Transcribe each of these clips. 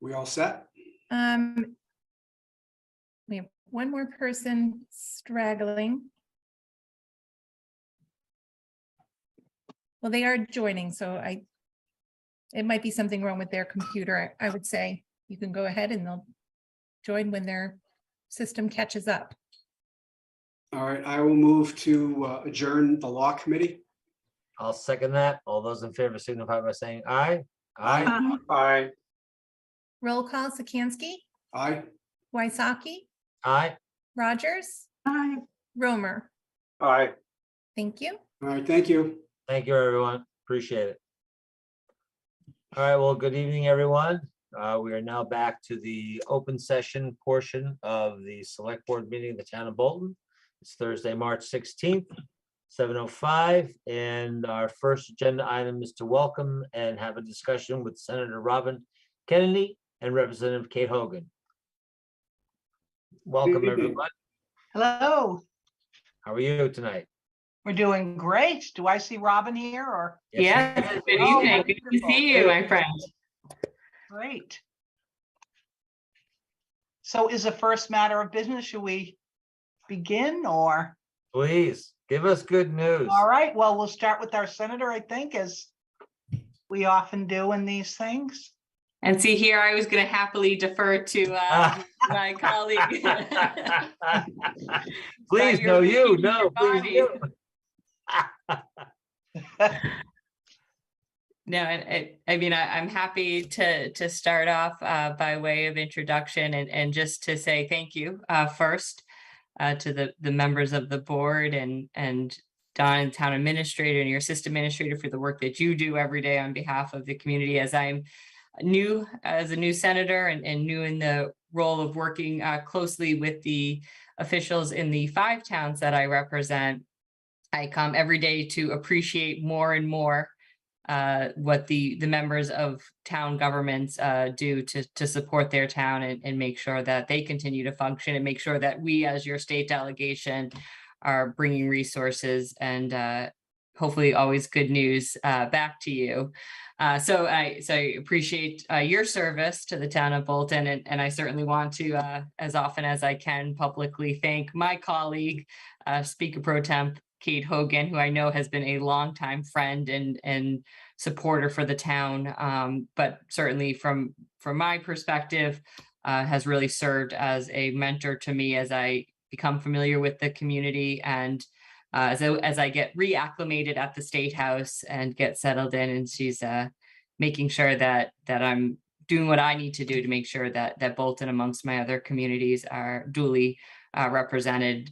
We all set? We have one more person straggling. Well, they are joining, so it might be something wrong with their computer. I would say you can go ahead and they'll join when their system catches up. All right, I will move to adjourn the law committee. I'll second that. All those in favor signify by saying aye. Aye. Aye. Roll call: Sikansky, Aye. Wysocki, Aye. Rogers, Aye. Romer. Aye. Thank you. All right, thank you. Thank you, everyone. Appreciate it. All right, well, good evening, everyone. We are now back to the open session portion of the select board meeting of the town of Bolton. It's Thursday, March 16th, 7:05, and our first agenda item is to welcome and have a discussion with Senator Robin Kennedy and Representative Kate Hogan. Welcome, Good evening. everyone. Hello, How are you tonight? we're doing great. Do I see Robin here or? Yes, Yes, good Oh, evening. Good to wonderful. see you, my friend. Great. So is the first matter of business, should we begin or? please give us good news. All right, well, we'll start with our senator, I think, as we often do in these things. And see here, I was going to happily defer to my colleague. Please, you're no, you, reading no, your please, body. you. No, I mean, I'm happy to start off by way of introduction and just to say thank you first to the members of the board and Don, town administrator, and your assistant administrator for the work that you do every day on behalf of the community. As I'm new as a new senator and new in the role of working closely with the officials in the 5 towns that I represent, I come every day to appreciate more and more what the members of town governments do to support their town and make sure that they continue to function and make sure that we as your state delegation are bringing resources and hopefully always good news back to you. So I appreciate your service to the town of Bolton, and I certainly want to, as often as I can, publicly thank my colleague, Speaker Pro Temp Kate Hogan, who I know has been a longtime friend and supporter for the town, but certainly from my perspective, has really served as a mentor to me as I become familiar with the community and as I get reacclimated at the State House and get settled in, and she's making sure that I'm doing what I need to do to make sure that Bolton, amongst my other communities, are duly represented.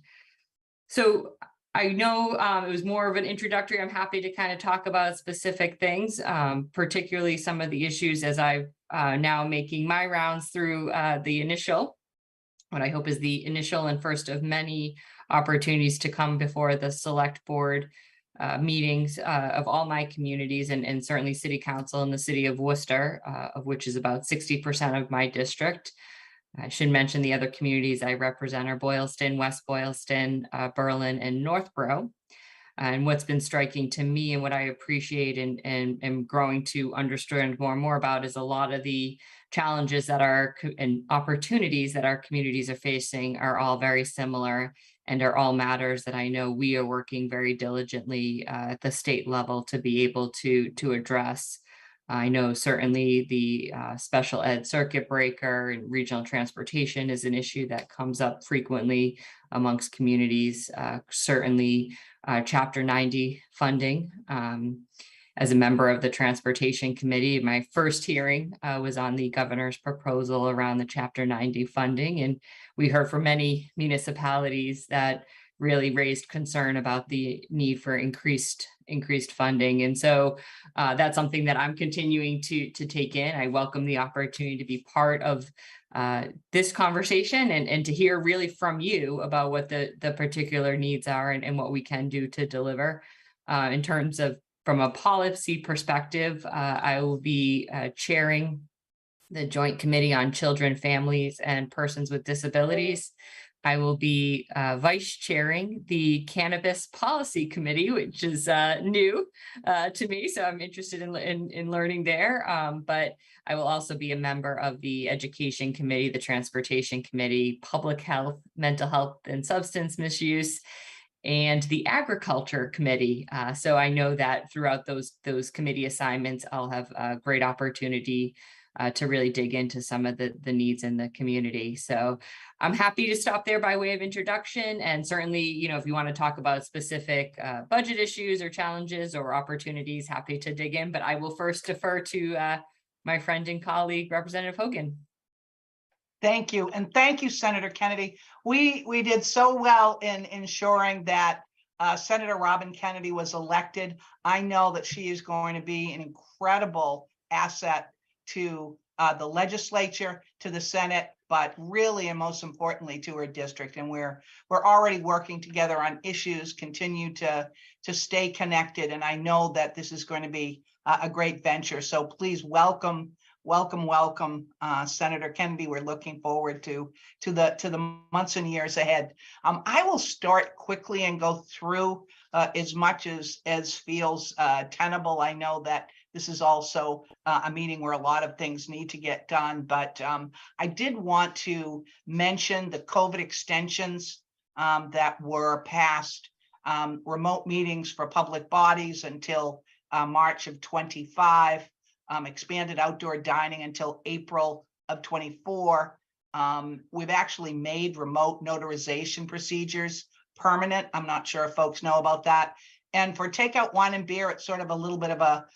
So I know it was more of an introductory. I'm happy to kind of talk about specific things, particularly some of the issues as I've now making my rounds through what I hope is the initial and first of many opportunities to come before the select board meetings of all my communities and certainly city council in the city of Worcester, of which is about 60% of my district. I should mention the other communities I represent are Boylston, West Boylston, Berlin, and Northborough. And what's been striking to me and what I appreciate and am growing to understand more and more about is a lot of the challenges and opportunities that our communities are facing are all very similar and are all matters that I know we are working very diligently at the state level to be able to address. I know certainly the special ed circuit breaker and regional transportation is an issue that comes up frequently amongst communities. Certainly Chapter 90 funding. As a member of the Transportation Committee, my first hearing was on the governor's proposal around the Chapter 90 funding. And we heard from many municipalities that really raised concern about the need for increased funding. And so that's something that I'm continuing to take in. I welcome the opportunity to be part of this conversation and to hear really from you about what the particular needs are and what we can do to deliver. In terms of from a policy perspective, I will be chairing the Joint Committee on Children, Families, and Persons with Disabilities. I will be vice chairing the Cannabis Policy Committee, which is new to me. So I'm interested in learning there. But I will also be a member of the Education Committee, the Transportation Committee, Public Health, Mental Health and Substance Misuse, and the Agriculture Committee. So I know that throughout those committee assignments, I'll have a great opportunity to really dig into some of the needs in the community. So I'm happy to stop there by way of introduction. And certainly, you know, if you want to talk about specific budget issues or challenges or opportunities, happy to dig in. But I will first defer to my friend and colleague, Representative Hogan. Thank you. And thank you, Senator Kennedy. We did so well in ensuring that Senator Robin Kennedy was elected. I know that she is going to be an incredible asset to the legislature, to the Senate, but really and most importantly to her district. And we're already working together on issues, continue to stay connected. And I know that this is going to be a great venture. So please welcome Senator Kennedy. We're looking forward to the months and years ahead. I will start quickly and go through as much as feels tenable. I know that this is also a meeting where a lot of things need to get done, but I did want to mention the COVID extensions that were passed, remote meetings for public bodies until March of 25, expanded outdoor dining until April of 24. We've actually made remote notarization procedures permanent. I'm not sure if folks know about that. And for takeout wine and beer, it's sort of a little bit of a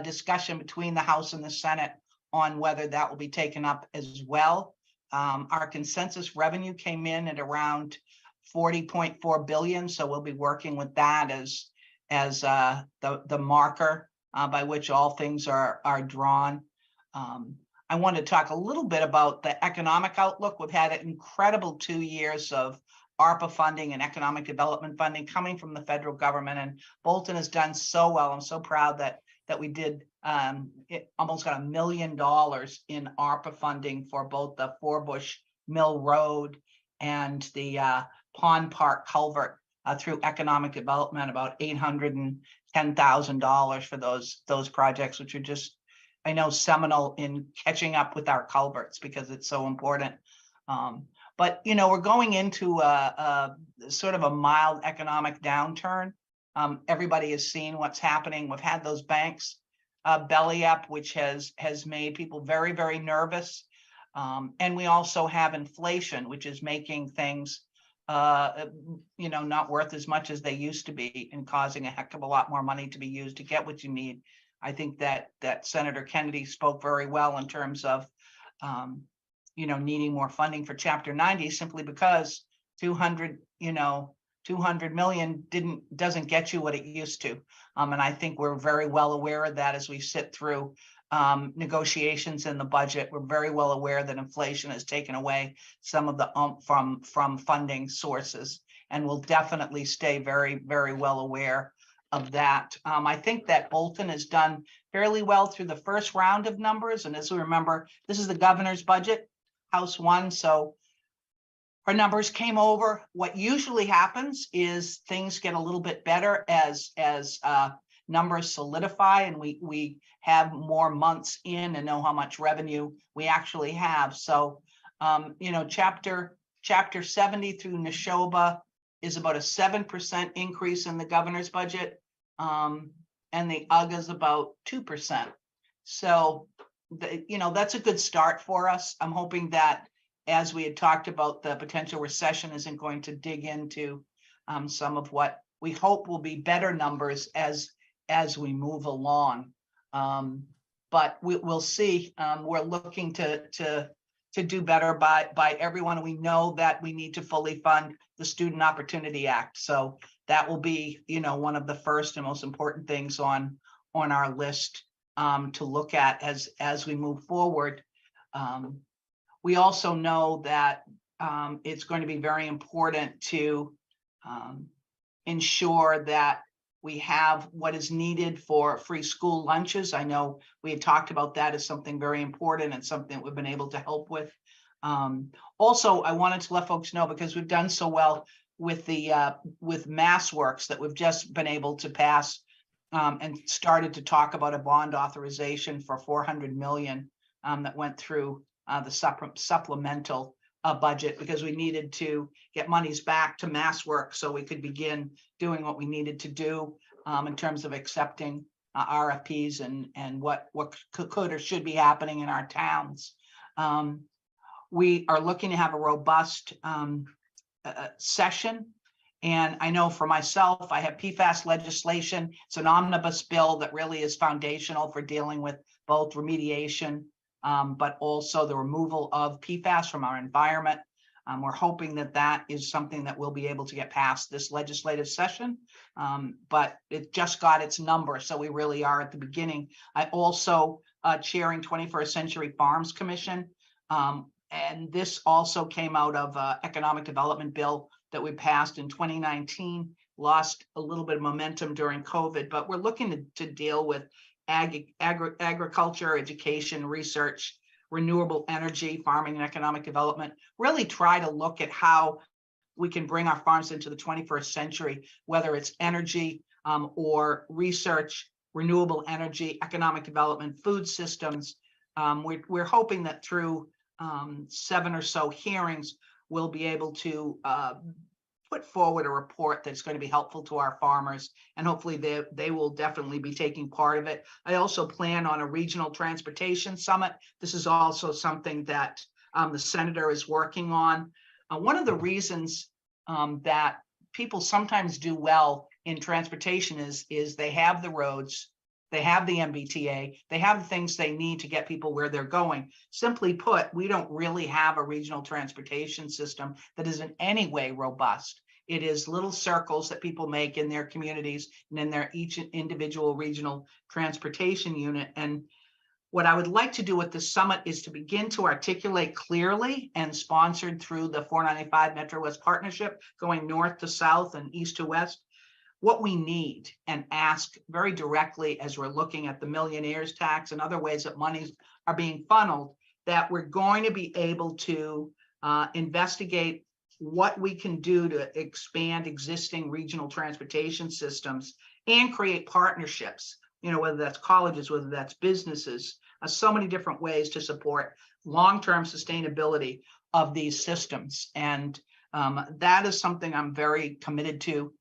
discussion between the House and the Senate on whether that will be taken up as well. Our consensus revenue came in at around 40.4 billion. So we'll be working with that as the marker by which all things are drawn. I want to talk a little bit about the economic outlook. We've had an incredible 2 years of ARPA funding and economic development funding coming from the federal government, and Bolton has done so well. I'm so proud that we did almost got $1 million in ARPA funding for both the Forbush Mill Road and the Pond Park Culvert through economic development, about $810,000 for those projects, which are just, I know, seminal in catching up with our culverts because it's so important. But you know, we're going into a sort of a mild economic downturn. Everybody has seen what's happening. We've had those banks belly up, which has made people very, very nervous. And we also have inflation, which is making things you know, not worth as much as they used to be and causing a heck of a lot more money to be used to get what you need. I think that Senator Kennedy spoke very well in terms of you know, needing more funding for Chapter 90 simply because 200 million doesn't get you what it used to. And I think we're very well aware of that as we sit through negotiations in the budget. We're very well aware that inflation has taken away some of the from funding sources, and we'll definitely stay very, very well aware of that. I think that Bolton has done fairly well through the first round of numbers. And as we remember, this is the governor's budget, House won. So our numbers came over. What usually happens is things get a little bit better as numbers solidify and we have more months in and know how much revenue we actually have. So, you know, chapter 70 through Neshoba is about a 7% increase in the governor's budget. And the UGA is about 2%. So, you know, that's a good start for us. I'm hoping that as we had talked about, the potential recession isn't going to dig into some of what we hope will be better numbers as we move along. But we'll see. We're looking to do better by everyone. We know that we need to fully fund the Student Opportunity Act. So that will be, you know, one of the first and most important things on our list to look at as we move forward. We also know that it's going to be very important to ensure that we have what is needed for free school lunches. I know we had talked about that as something very important and something that we've been able to help with Also, I wanted to let folks know, because we've done so well with the with MassWorks, that we've just been able to pass and started to talk about a bond authorization for 400 million that went through the supplemental budget, because we needed to get monies back to MassWorks so we could begin doing what we needed to do in terms of accepting RFPs and what could or should be happening in our towns. We are looking to have a robust session. And I know for myself, I have PFAS legislation. It's an omnibus bill that really is foundational for dealing with both remediation, but also the removal of PFAS from our environment. We're hoping that that is something that we'll be able to get past this legislative session, but it just got its number, so we really are at the beginning. I also chairing 21st Century Farms Commission, and this also came out of economic development bill that we passed in 2019, lost a little bit of momentum during COVID, but we're looking to deal with agriculture, education, research, renewable energy, farming and economic development, really try to look at how we can bring our farms into the 21st century, whether it's energy or research, renewable energy, economic development, food systems. We're hoping that through 7 or so hearings, we'll be able to put forward a report that's going to be helpful to our farmers, and hopefully they will definitely be taking part of it. I also plan on a regional transportation summit. This is also something that the senator is working on. One of the reasons that people sometimes do well in transportation is they have the roads, they have the MBTA, they have the things they need to get people where they're going. Simply put, we don't really have a regional transportation system that is in any way robust. It is little circles that people make in their communities and in their each individual regional transportation unit. And what I would like to do with this summit is to begin to articulate clearly, and sponsored through the 495 Metro West Partnership, going north to south and east to west, what we need, and ask very directly, as we're looking at the millionaires tax and other ways that monies are being funneled, that we're going to be able to investigate what we can do to expand existing regional transportation systems and create partnerships, whether that's colleges, whether that's businesses, so many different ways to support long-term sustainability of these systems. And that is something I'm very committed to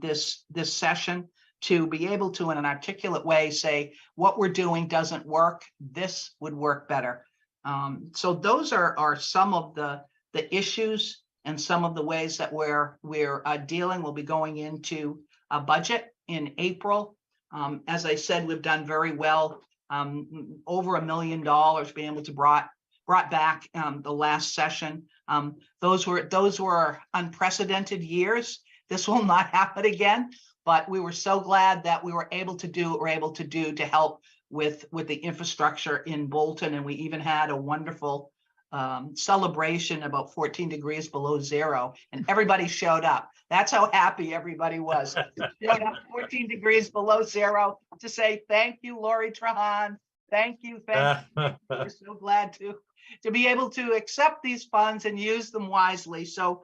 this session, to be able to, in an articulate way, say what we're doing doesn't work, this would work better. So those are some of the issues and some of the ways that we're dealing. We'll be going into a budget in April. As I said, we've done very well, over $1 million being able to brought back the last session. Those were unprecedented years. This will not happen again, but we were so glad that we were able to do what we're able to do to help with the infrastructure in Bolton. And we even had a wonderful celebration about 14 degrees below zero, and everybody showed up. That's how happy everybody was. Showed up 14 degrees below zero to say thank you, Lori Trahan. Thank you. We're so glad to be able to accept these funds and use them wisely. So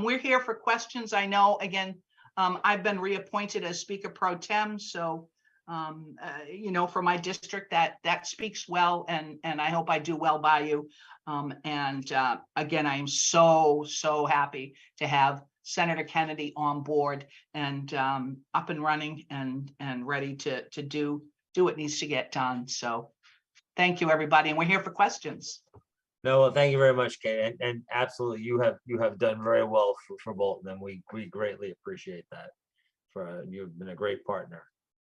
we're here for questions. I know, again, I've been reappointed as Speaker Pro Tem, so for my district, that speaks well, and I hope I do well by you. Again, I am so happy to have Senator Kennedy on board and up and running and ready to do what needs to get done. So thank you, everybody, and we're here for questions. No, well, thank you very much, Kate, and absolutely, you have done very well for Bolton, and we greatly appreciate that. You've been a great partner,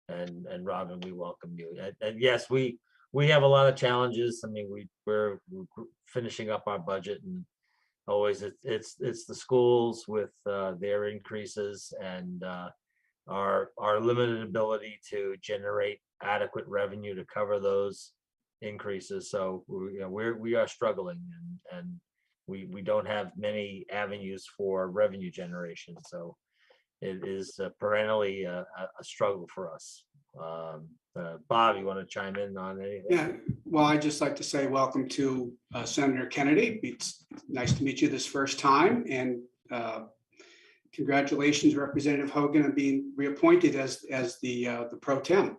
and Robin, we welcome you. And yes, we have a lot of challenges. I mean, we're finishing up our budget, and always it's the schools with their increases and our limited ability to generate adequate revenue to cover those increases. So we are struggling, and we don't have many avenues for revenue generation. So it is perennially a struggle for us. Bob, you want to chime in on anything? Yeah, well, I'd just like to say welcome to Senator Kennedy. It's nice to meet you this first time, and congratulations, Representative Hogan, on being reappointed as the pro tem.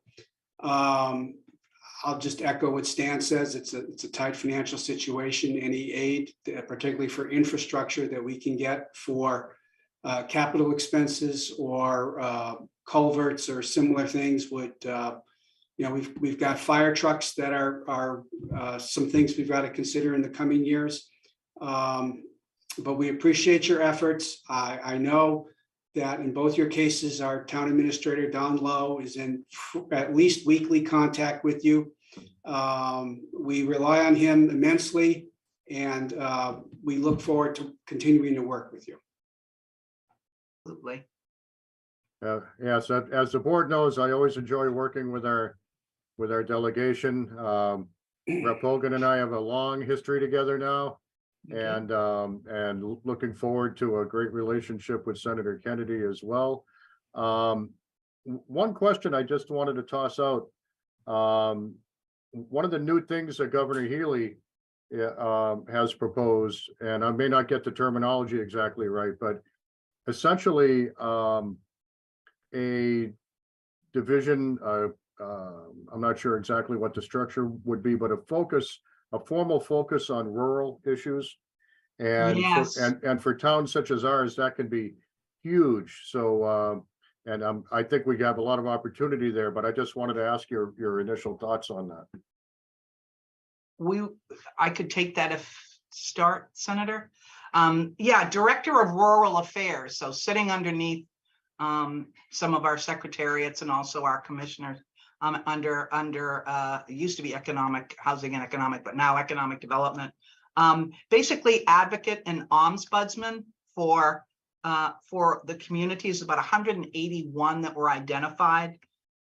I'll just echo what Stan says. It's a tight financial situation. Any aid, particularly for infrastructure that we can get for capital expenses or culverts or similar things would, we've got fire trucks that are some things we've got to consider in the coming years. But we appreciate your efforts. I know that in both your cases, our town administrator, Don Lowe, is in at least weekly contact with you. We rely on him immensely, and we look forward to continuing to work with you. Absolutely. Yes, as the board knows, I always enjoy working with our delegation. Rep. Hogan and I have a long history together now, and looking forward to a great relationship with Senator Kennedy as well. One question I just wanted to toss out. One of the new things that Governor Healy has proposed, and I may not get the terminology exactly right, but essentially a division, I'm not sure exactly what the structure would be, but a formal focus on rural issues. And Yes. and for towns such as ours, that can be huge. So I think we have a lot of opportunity there, but I just wanted to ask your initial thoughts on that. I could take that start, Senator. Yeah, Director of Rural Affairs. So sitting underneath some of our secretariats and also our commissioners under it used to be housing and economic, but now economic development. Basically advocate and ombudsman for the communities, about 181 that were identified.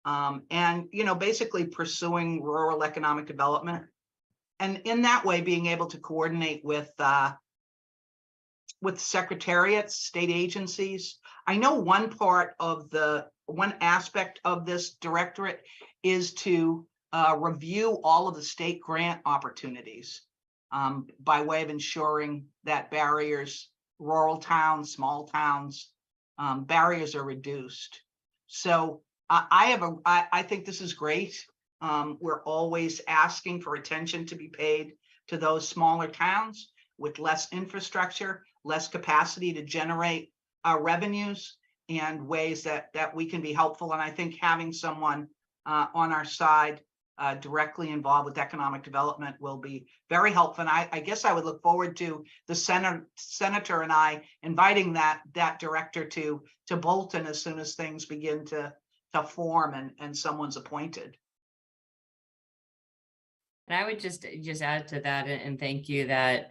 And, basically pursuing rural economic development. And in that way, being able to coordinate with secretariats, state agencies. I know one aspect of this directorate is to review all of the state grant opportunities by way of ensuring that barriers, rural towns, small towns, barriers are reduced. So I think this is great. We're always asking for attention to be paid to those smaller towns with less infrastructure, less capacity to generate revenues, and ways that we can be helpful. And I think having someone on our side directly involved with economic development will be very helpful. And I guess I would look forward to the senator and I inviting that director to Bolton as soon as things begin to form and someone's appointed. And I would just add to that and thank you that,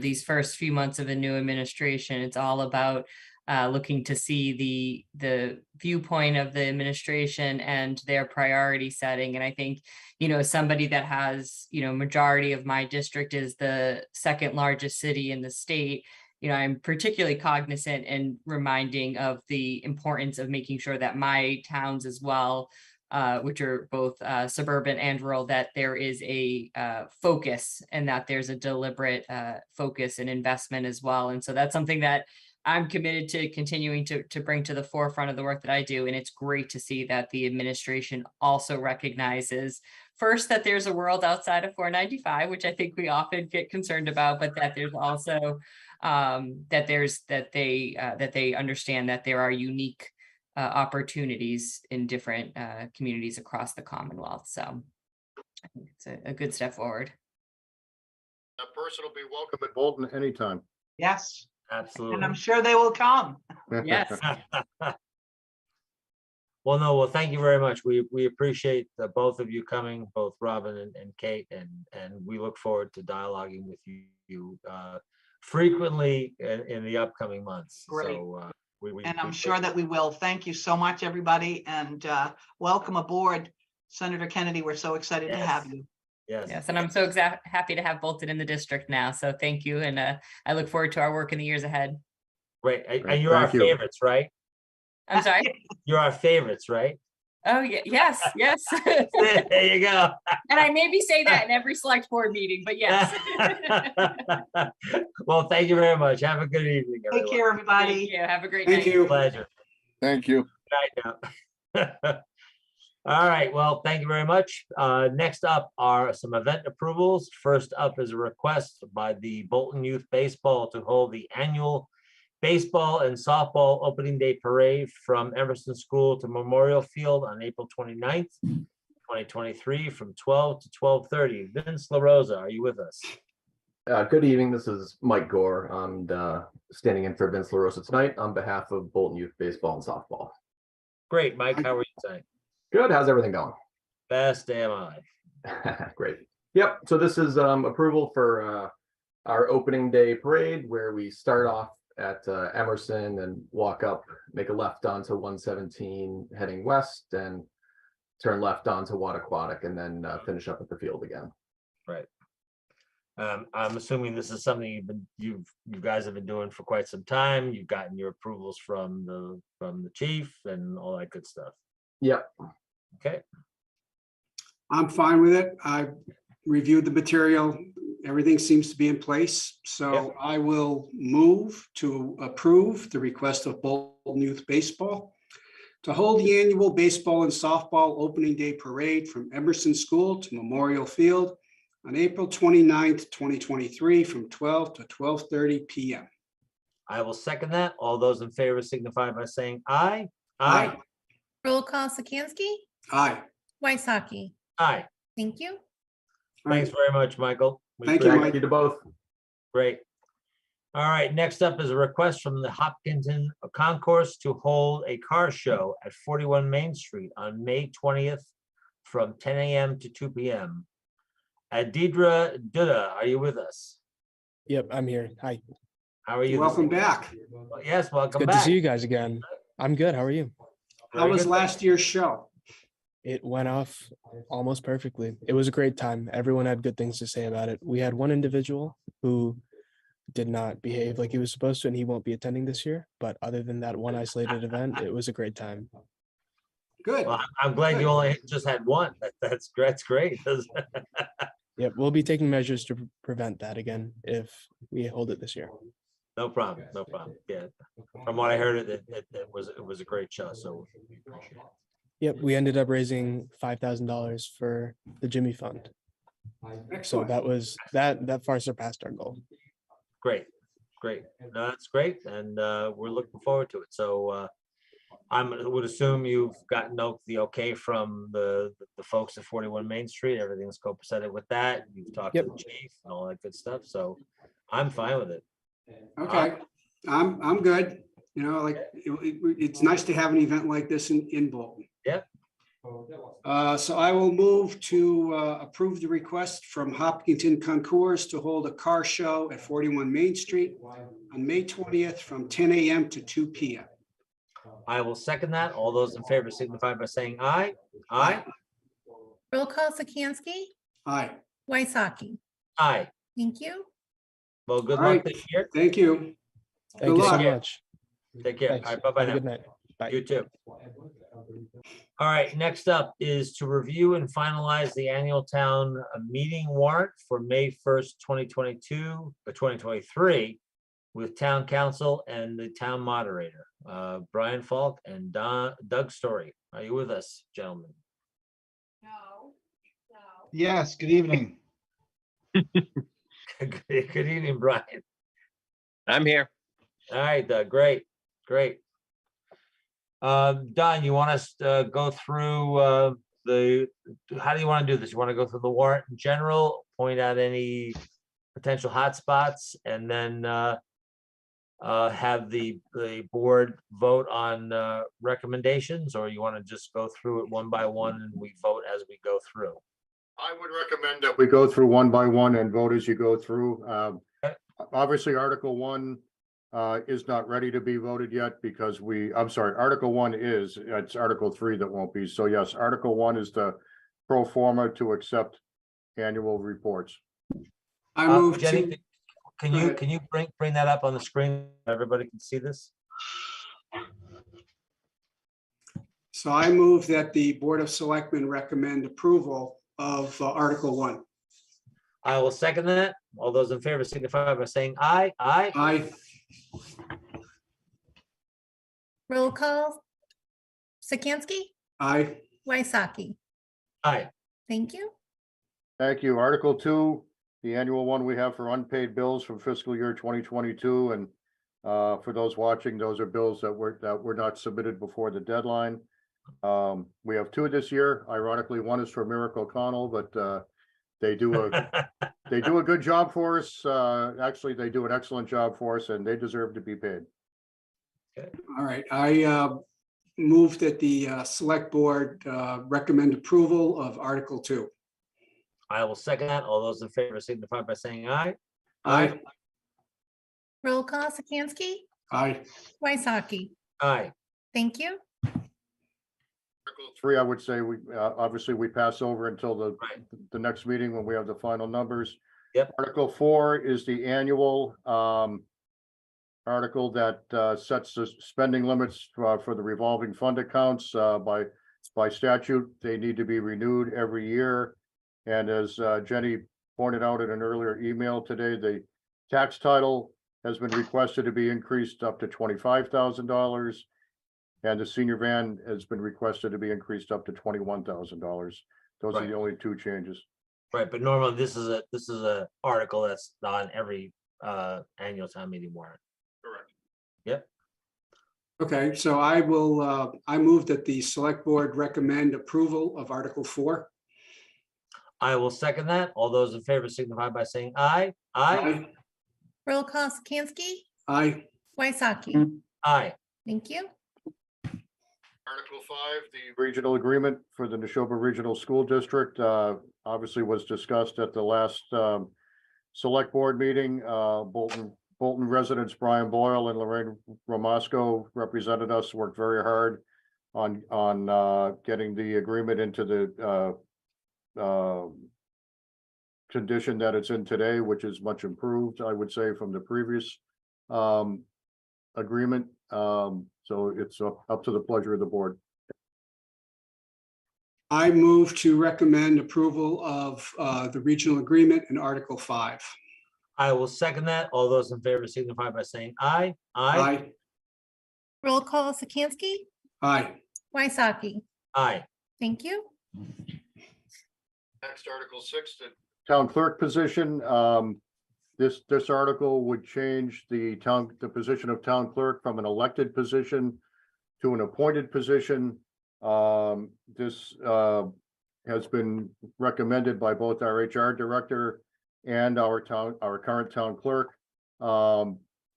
these first few months of a new administration, it's all about looking to see the viewpoint of the administration and their priority setting. And I think, somebody that has, majority of my district is the second largest city in the state. I'm particularly cognizant and reminding of the importance of making sure that my towns as well, which are both suburban and rural, that there is a focus and that there's a deliberate focus and investment as well. And so that's something that I'm committed to continuing to bring to the forefront of the work that I do. And it's great to see that the administration also recognizes first that there's a world outside of 495, which I think we often get concerned about, but that there's also that they understand that there are unique opportunities in different communities across the Commonwealth. So I think it's a good step forward. That person will be welcome at Bolton anytime. Yes. Absolutely. And I'm sure they will come. Yes. Well, thank you very much. We appreciate both of you coming, both Robin and Kate, and we look forward to dialoguing with you frequently in the upcoming months. Great. So And I'm sure that we will. Thank you so much, everybody, and welcome aboard, Senator Kennedy. We're so excited to have you. Yes. And I'm so happy to have Bolton in the district now. So thank you. And I look forward to our work in the years ahead. Great. Great. And you're our Thank you. favorites, right? I'm sorry. You're our favorites, right? Oh, yes, yes. There you go. And I maybe say that in every select board meeting, but yes. Well, thank you very much. Have a good evening, Take everyone. care, Thank everybody. you. Have a great night. Thank you. Pleasure. Thank you. Good night now. All right, well, thank you very much. Next up are some event approvals. First up is a request by the Bolton Youth Baseball to hold the annual baseball and softball opening day parade from Emerson School to Memorial Field on April 29th, 2023, from 12 to 12:30. Vince LaRosa, are you with us? Good evening. This is Mike Gore. I'm standing in for Vince LaRosa tonight on behalf of Bolton Youth Baseball and Softball. Great, Mike, how are you tonight? Good. How's everything going? Best day of my life. Great. Yep. So this is approval for our opening day parade where we start off at Emerson and walk up, make a left onto 117 heading west and turn left onto Wattaquatic and then finish up at the field again. Right. I'm assuming this is something you guys have been doing for quite some time. You've gotten your approvals from the chief and all that good stuff. Yep. Okay, I'm fine with it. I reviewed the material. Everything seems to be in place. So I will move to approve the request of Bolton Youth Baseball to hold the annual baseball and softball opening day parade from Emerson School to Memorial Field on April 29th, 2023, from 12 to 12:30 p.m. I will second that. All those in favor signify by saying aye. Aye. Roll call Sikansky, Aye. Waisaki. Aye. Thank you. Thanks very much, Michael. We Thank you, appreciate it. Mike. Thank you to both. Great. All right, next up is a request from the Hopkinton Concourse to hold a car show at 41 Main Street on May 20th from 10 a.m. to 2 p.m. Adidra Duda, are you with us? Yep, I'm here. Hi. How are you? this Welcome evening? back. Yes, welcome Good back. to see you guys again. I'm good. How are you? How Very was good. last year's show? It went off almost perfectly. It was a great time. Everyone had good things to say about it. We had one individual who did not behave like he was supposed to, and he won't be attending this year. But other than that one isolated event, it was a great time. Good. Well, I'm glad you only just had one. That's great. Yep, we'll be taking measures to prevent that again if we hold it this year. No problem. No problem. Yeah. From what I heard, it was a great show. So Yep, we ended up raising $5,000 for the Jimmy Fund. So Excellent. that far surpassed our goal. great. No, that's great. And we're looking forward to it. So I would assume you've gotten the okay from the folks at 41 Main Street. Everything's copacetic with that. You've talked to Yep. the chief and all that good stuff. So I'm fine with it. Okay, I'm good. You know, like, it's nice to have an event like this in Bolton. Yep. So I will move to approve the request from Hopkinton Concourse to hold a car show at 41 Main Street on May 20th from 10 a.m. to 2 p.m. I will second that. All those in favor signify by saying aye. Aye. Roll call Sikansky, Aye, Waisaki. Aye. Thank you. Well, good All luck right. this year. thank you. Thank you so luck. much. Take care. All Thanks. right, bye-bye Have a now. good night. Bye. You too. All right, next up is to review and finalize the annual town meeting warrant for May 1st, 2022, or 2023 with town council and the town moderator, Brian Falk and Doug Story. Are you with us, gentlemen? Yes, good evening. Good evening, Brian. I'm here. All right, Doug, great. Don, you want us to go through how do you want to do this? You want to go through the warrant in general, point out any potential hotspots, and then have the board vote on recommendations, or you want to just go through it one by one and we vote as we go through? I would recommend that we go through one by one and vote as you go through. Obviously, Article 1 is not ready to be voted yet because Article 1 is, it's Article 3 that won't be. So yes, Article 1 is the pro forma to accept annual reports. I move Jenny, to, can go you ahead. bring that up on the screen? Everybody can see this. So I move that the Board of Selectmen recommend approval of Article 1. I will second that. All those in favor signify by saying aye. Aye. Aye. Roll call. Sikansky, Aye. Waisaki. Aye. Thank you. Thank you. Article 2, the annual one we have for unpaid bills from fiscal year 2022. And for those watching, those are bills that were not submitted before the deadline. We have 2 this year. Ironically, one is for Miracle O'Connell, but they do a good job for us. Actually, they do an excellent job for us, and they deserve to be paid. All right. I move that the Select Board recommend approval of Article 2. I will second that. All those in favor signify by saying aye. Aye. Roll call. Sikansky, Aye. Waisaki. Aye. Thank you. Article 3, I would say we obviously we pass over until the next meeting when we have the final numbers. Yep. Article 4 is the annual article that sets the spending limits for the revolving fund accounts. By statute, they need to be renewed every year. And as Jenny pointed out in an earlier email today, the tax title has been requested to be increased up to $25,000. And the senior van has been requested to be increased up to $21,000. Those are Right. the only 2 changes. Right, but normally this is a article that's on every annual town meeting warrant. Correct. Yep. Okay, so I will, I move that the Select Board recommend approval of Article 4. I will second that. All those in favor signify by saying aye. Aye. Roll call. Sikansky, Aye. Waisaki. Aye. Thank you. Article 5, the regional agreement for the Neshoba Regional School District, obviously was discussed at the last select board meeting. Bolton residents Brian Boyle and Lorraine Romasco represented us, worked very hard on getting the agreement into the condition that it's in today, which is much improved, I would say, from the previous agreement. So it's up to the pleasure of the board. I move to recommend approval of the regional agreement in Article 5. I will second that. All those in favor signify by saying aye. Aye. Aye. Roll call. Sikansky, Aye. Waisaki. Aye. Thank you. Next, Article 6, the town clerk position. This article would change the position of town clerk from an elected position to an appointed position. This has been recommended by both our HR director and our current town clerk.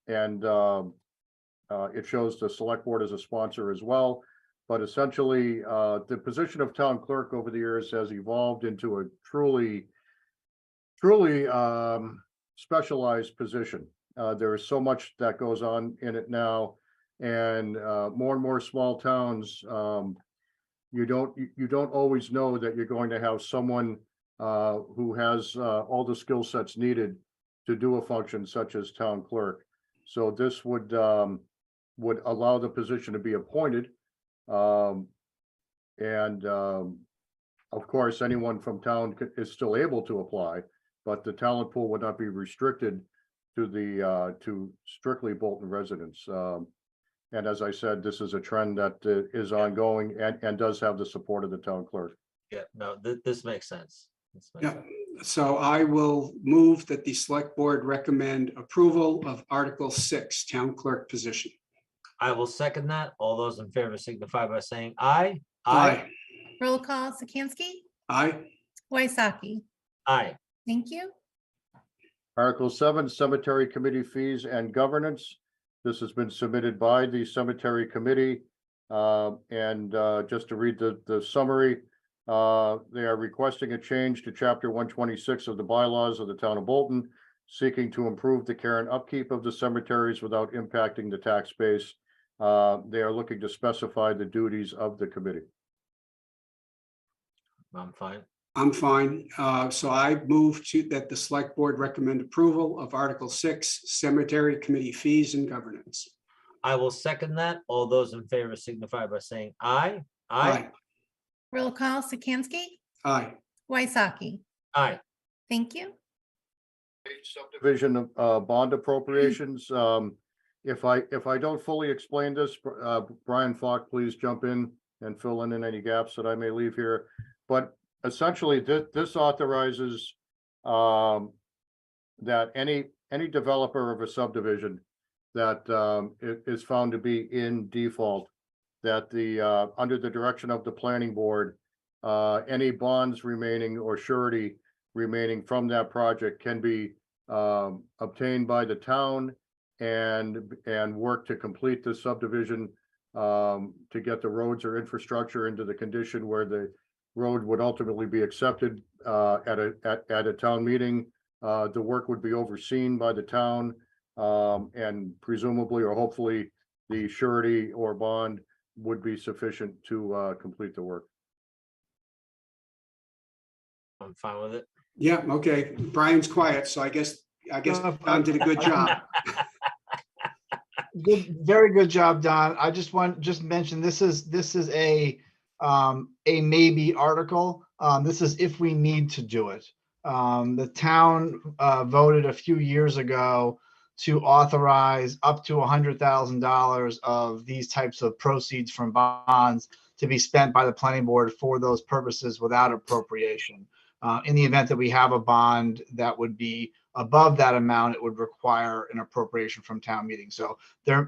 It shows the select board as a sponsor as well. But essentially, the position of town clerk over the years has evolved into a truly specialized position. There is so much that goes on in it now, and more small towns, you don't always know that you're going to have someone who has all the skill sets needed to do a function such as town clerk. So this would allow the position to be appointed. Of course, anyone from town is still able to apply, but the talent pool would not be restricted to strictly Bolton residents. And as I said, this is a trend that is ongoing and does have the support of the town clerk. Yeah, no, this makes sense. Yeah, so I will move that the Select Board recommend approval of Article 6, town clerk position. I will second that. All those in favor signify by saying aye. Aye. Roll call. Sikansky, Aye. Waisaki. Aye. Thank you. Article 7, cemetery committee fees and governance. This has been submitted by the cemetery committee. Just to read the summary, they are requesting a change to chapter 126 of the bylaws of the town of Bolton, seeking to improve the care and upkeep of the cemeteries without impacting the tax base. They are looking to specify the duties of the committee. I'm fine. I'm fine. So I move that the Select Board recommend approval of Article 6, cemetery committee fees and governance. I will second that. All those in favor signify by saying aye. Aye, Roll call, Sikansky, Aye. Waisaki. aye. Thank you. Subdivision bond appropriations. If I don't fully explain this, Brian Falk, please jump in and fill in any gaps that I may leave here. But essentially, this authorizes that any developer of a subdivision that is found to be in default, that under the direction of the planning board, any bonds remaining or surety remaining from that project can be obtained by the town and work to complete the subdivision, to get the roads or infrastructure into the condition where the road would ultimately be accepted at a town meeting. The work would be overseen by the town, and presumably or hopefully the surety or bond would be sufficient to complete the work. I'm fine with it. Yeah, okay. Brian's quiet, so I guess Don did a good job. Good, very good job, Don. I just mention this is a maybe article. This is if we need to do it. The town voted a few years ago to authorize up to $100,000 of these types of proceeds from bonds to be spent by the planning board for those purposes without appropriation. In the event that we have a bond that would be above that amount, it would require an appropriation from town meeting. So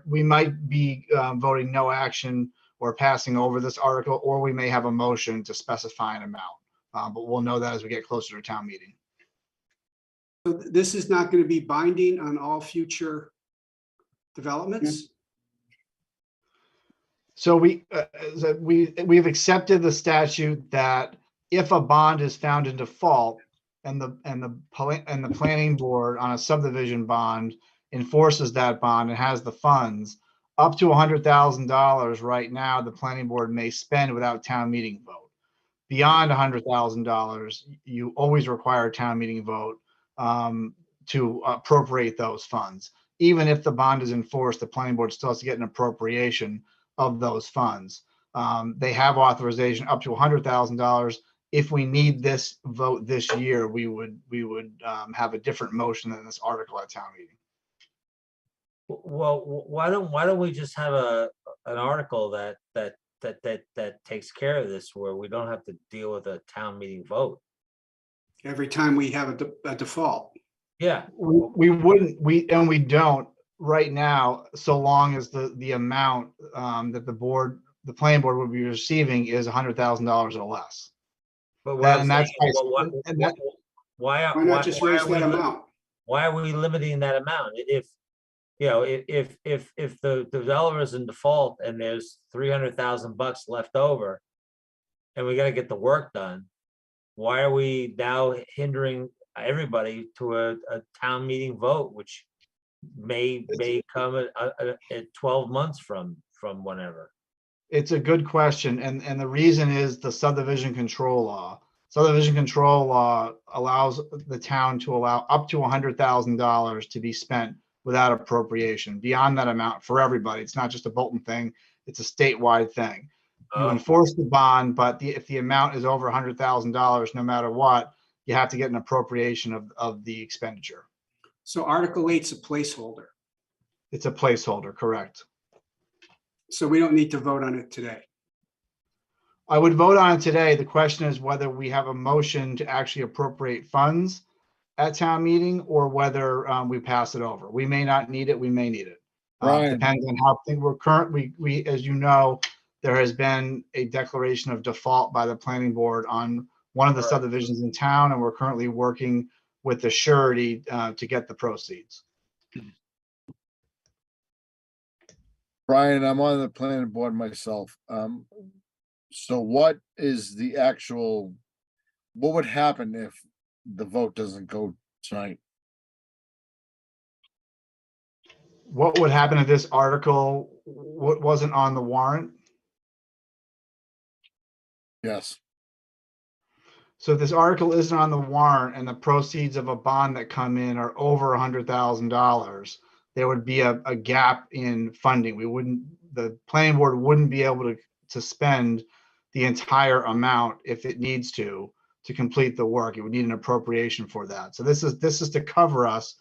we might be voting no action or passing over this article, or we may have a motion to specify an amount. But we'll know that as we get closer to town meeting. So this is not going to be binding on all future developments? So we've accepted the statute that if a bond is found in default and the planning board on a subdivision bond enforces that bond and has the funds, up to $100,000 right now, the planning board may spend without town meeting vote. Beyond $100,000, you always require a town meeting vote to appropriate those funds. Even if the bond is enforced, the planning board still has to get an appropriation of those funds. They have authorization up to $100,000. If we need this vote this year, we would have a different motion than this article at town meeting. Well, why don't we just have an article that takes care of this, where we don't have to deal with a town meeting vote? Every time we have a default. Yeah, We don't right now, so long as the amount that the planning board would be receiving is $100,000 or less. but what I'm And that's saying is, why Why not just raise that amount? why are we limiting that amount? If the developer is in default and there's $300,000 left over, and we got to get the work done, why are we now hindering everybody to a town meeting vote, which may come at 12 months from whenever? It's a good question, and the reason is the subdivision control law. Subdivision control law allows the town to allow up to $100,000 to be spent without appropriation. Beyond that amount for everybody, it's not just a Bolton thing; it's a statewide thing. You enforce the bond, but if the amount is over $100,000, no matter what, you have to get an appropriation of the expenditure. So Article 8's a placeholder. It's a placeholder, correct? So we don't need to vote on it today. I would vote on it today. The question is whether we have a motion to actually appropriate funds at town meeting or whether we pass it over. We may not need it. We may need it. Depends on how things we're current. We, as you know, there has been a declaration of default by the planning board on one of the subdivisions in town, and we're currently working with the surety to get the proceeds. Brian, I'm on the planning board myself. So what would happen if the vote doesn't go tonight? What would happen if this article wasn't on the warrant? Yes. So if this article isn't on the warrant and the proceeds of a bond that come in are over $100,000, there would be a gap in funding. The planning board wouldn't be able to spend the entire amount if it needs to complete the work. It would need an appropriation for that. So this is to cover us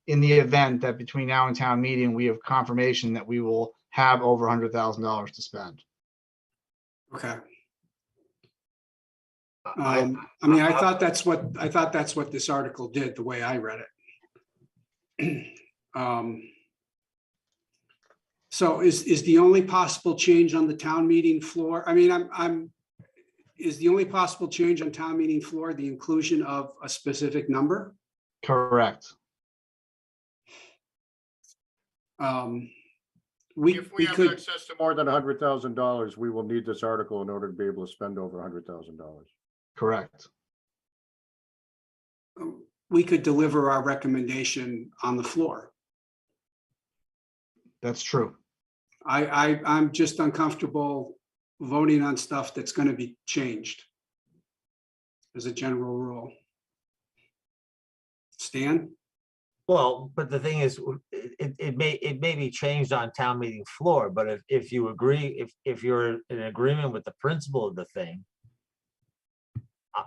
in the event that between now and town meeting, we have confirmation that we will have over $100,000 to spend. Okay. I mean, I thought that's what this article did, the way I read it. So is the only possible change on the town meeting floor? I mean, is the only possible change on town meeting floor the inclusion of a specific number? Correct. If we have could, access to more than $100,000, we will need this article in order to be able to spend over $100,000. Correct. we could deliver our recommendation on the floor. That's true. I'm just uncomfortable voting on stuff that's going to be changed as a general rule. Stan? Well, but the thing is, it may be changed on town meeting floor, but if you agree, if you're in agreement with the principle of the thing,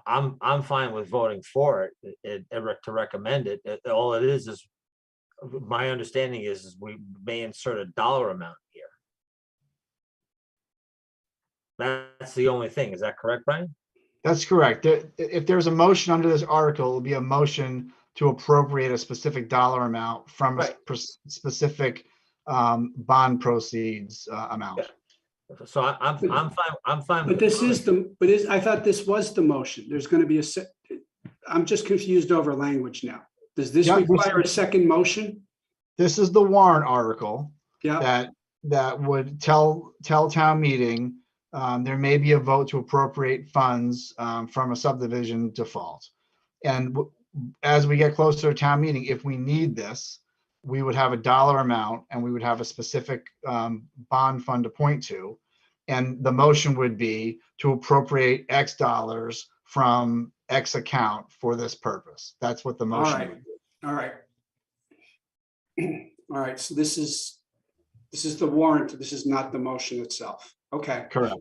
I'm fine with voting for it, to recommend it. All it is my understanding is we may insert a dollar amount here. That's the only thing. Is that correct, Brian? That's correct. If there's a motion under this article, it'll be a motion to appropriate a specific dollar amount from a specific bond proceeds amount. Yeah. So I'm fine. But this is I thought this was the motion. There's going to be I'm just confused over language now. Does this require a second motion? This is the warrant article. Yeah. That would tell town meeting there may be a vote to appropriate funds from a subdivision default. And as we get closer to town meeting, if we need this, we would have a dollar amount and we would have a specific bond fund to point to. And the motion would be to appropriate X dollars from X account for this purpose. That's what the motion would be. All right. All right. So this is the warrant. This is not the motion itself. Okay. Correct.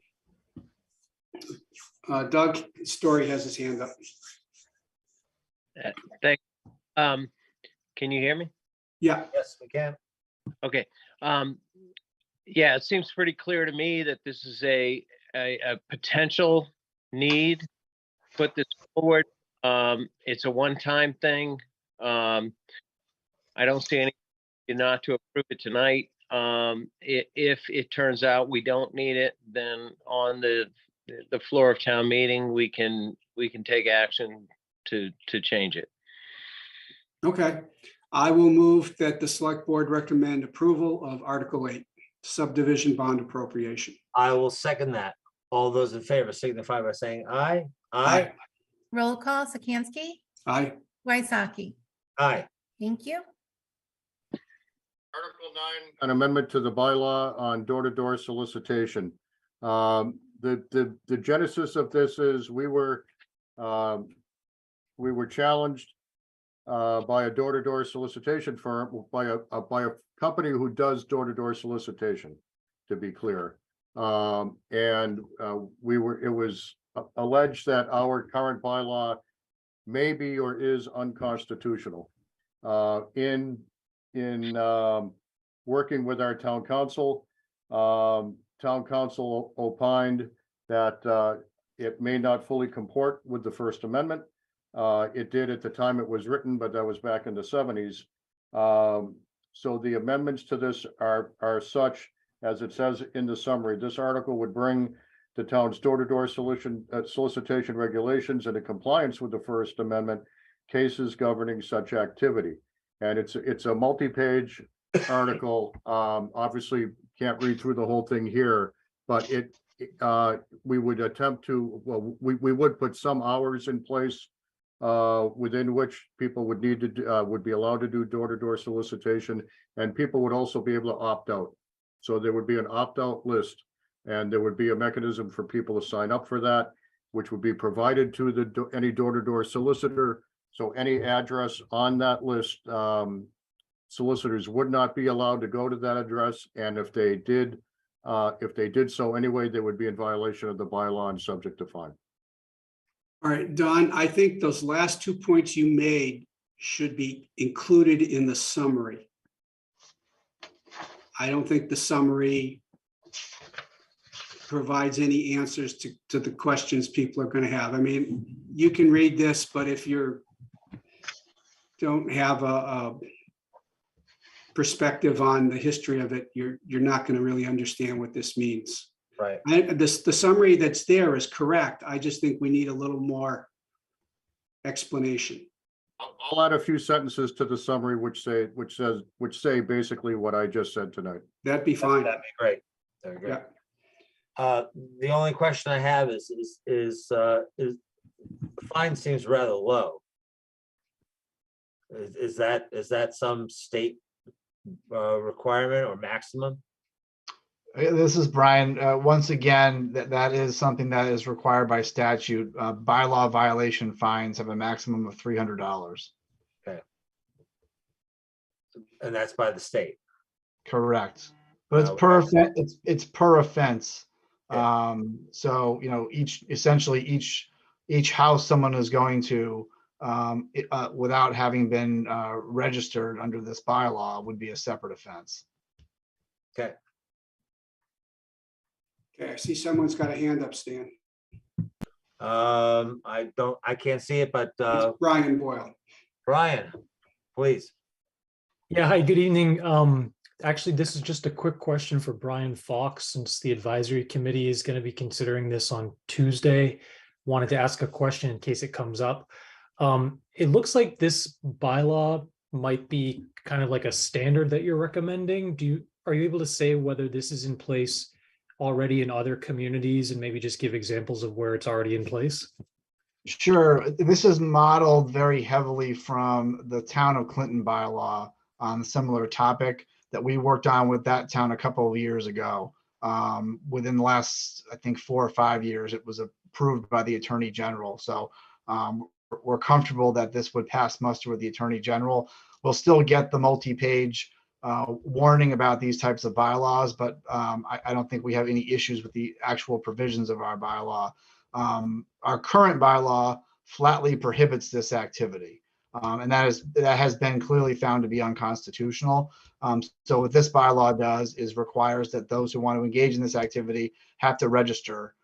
Doug Story has his hand up. Thank. Can you hear me? Yeah. Yes, we can. Okay. Yeah, it seems pretty clear to me that this is a potential need. Put this forward. It's a one-time thing. I don't see any not to approve it tonight. If it turns out we don't need it, then on the floor of town meeting, we can take action to change it. Okay. I will move that the select board recommend approval of Article 8, subdivision bond appropriation. I will second that. All those in favor signify by saying aye. Aye. Roll call, Sikansky, Aye. Waisaki. Aye. Thank you. Article 9, an amendment to the bylaw on door-to-door solicitation. The genesis of this is we were challenged by a door-to-door solicitation firm, by a company who does door-to-door solicitation, to be clear. It was alleged that our current bylaw may be or is unconstitutional. In working with our town council opined that it may not fully comport with the First Amendment. It did at the time it was written, but that was back in the 70s. So the amendments to this are such, as it says in the summary. This article would bring the town's door-to-door solicitation regulations into compliance with the First Amendment, cases governing such activity. And it's a multi-page article. Obviously can't read through the whole thing here, but we would attempt to, well, we would put some hours in place within which people would need to would be allowed to do door-to-door solicitation, and people would also be able to opt out. So there would be an opt-out list, and there would be a mechanism for people to sign up for that, which would be provided to any door-to-door solicitor. So any address on that list, solicitors would not be allowed to go to that address, and if they did If they did so anyway, they would be in violation of the bylaw and subject to fine. All right, Don, I think those last 2 points you made should be included in the summary. I don't think the summary provides any answers to the questions people are going to have. I mean, you can read this, but if you're don't have a perspective on the history of it, you're not going to really understand what this means. Right. The summary that's there is correct. I just think we need a little more explanation. I'll add a few sentences to the summary which say basically what I just said tonight. That'd be fine. That'd be great. That'd be great. Yeah. The only question I have is the fine seems rather low. Is that some state requirement or maximum? This is Brian. Once again, that is something that is required by statute. Bylaw violation fines have a maximum of $300. And that's by the state. Correct. But it's Okay. per offense. It's per offense. Yeah. So, essentially each house someone is going to, without having been registered under this bylaw would be a separate offense. Okay. Okay, I see someone's got a hand up, Stan. I can't see it, but It's Brian Boyle. Brian, please. Yeah, hi, good evening. Actually, this is just a quick question for Brian Fox, since the advisory committee is going to be considering this on Tuesday. Wanted to ask a question in case it comes up. It looks like this bylaw might be kind of like a standard that you're recommending. Are you able to say whether this is in place already in other communities and maybe just give examples of where it's already in place? Sure. This is modeled very heavily from the town of Clinton bylaw on a similar topic that we worked on with that town a couple of years ago. Within the last, I think, 4 or 5 years, it was approved by the Attorney General. So we're comfortable that this would pass muster with the Attorney General. We'll still get the multi-page warning about these types of bylaws, but I don't think we have any issues with the actual provisions of our bylaw. Our current bylaw flatly prohibits this activity, and that has been clearly found to be unconstitutional. So what this bylaw does is requires that those who want to engage in this activity have to register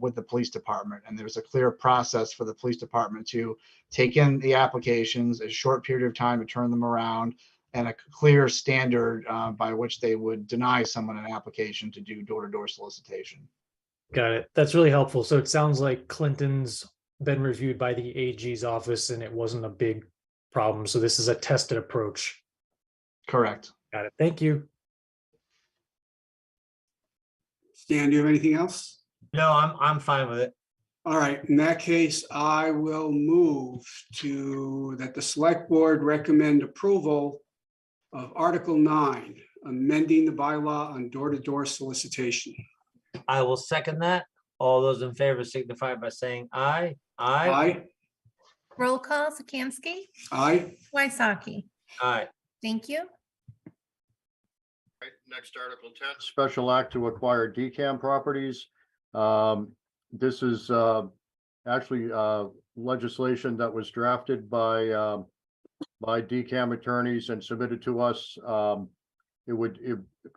with the police department, and there's a clear process for the police department to take in the applications, a short period of time to turn them around, and a clear standard by which they would deny someone an application to do door-to-door solicitation. Got it. That's really helpful. So it sounds like Clinton's been reviewed by the AG's office and it wasn't a big problem. So this is a tested approach. Correct. Got it. Thank you. Stan, do you have anything else? No, I'm fine with it. All right, in that case, I will move that the select board recommend approval of Article 9, amending the bylaw on door-to-door solicitation. I will second that. All those in favor signify by saying aye. Aye. Aye, Roll call, Sikansky, aye, Waisaki. Aye. Thank you. Right, next, Article 10, special act to acquire DCAM properties. This is actually legislation that was drafted by DCAM attorneys and submitted to us.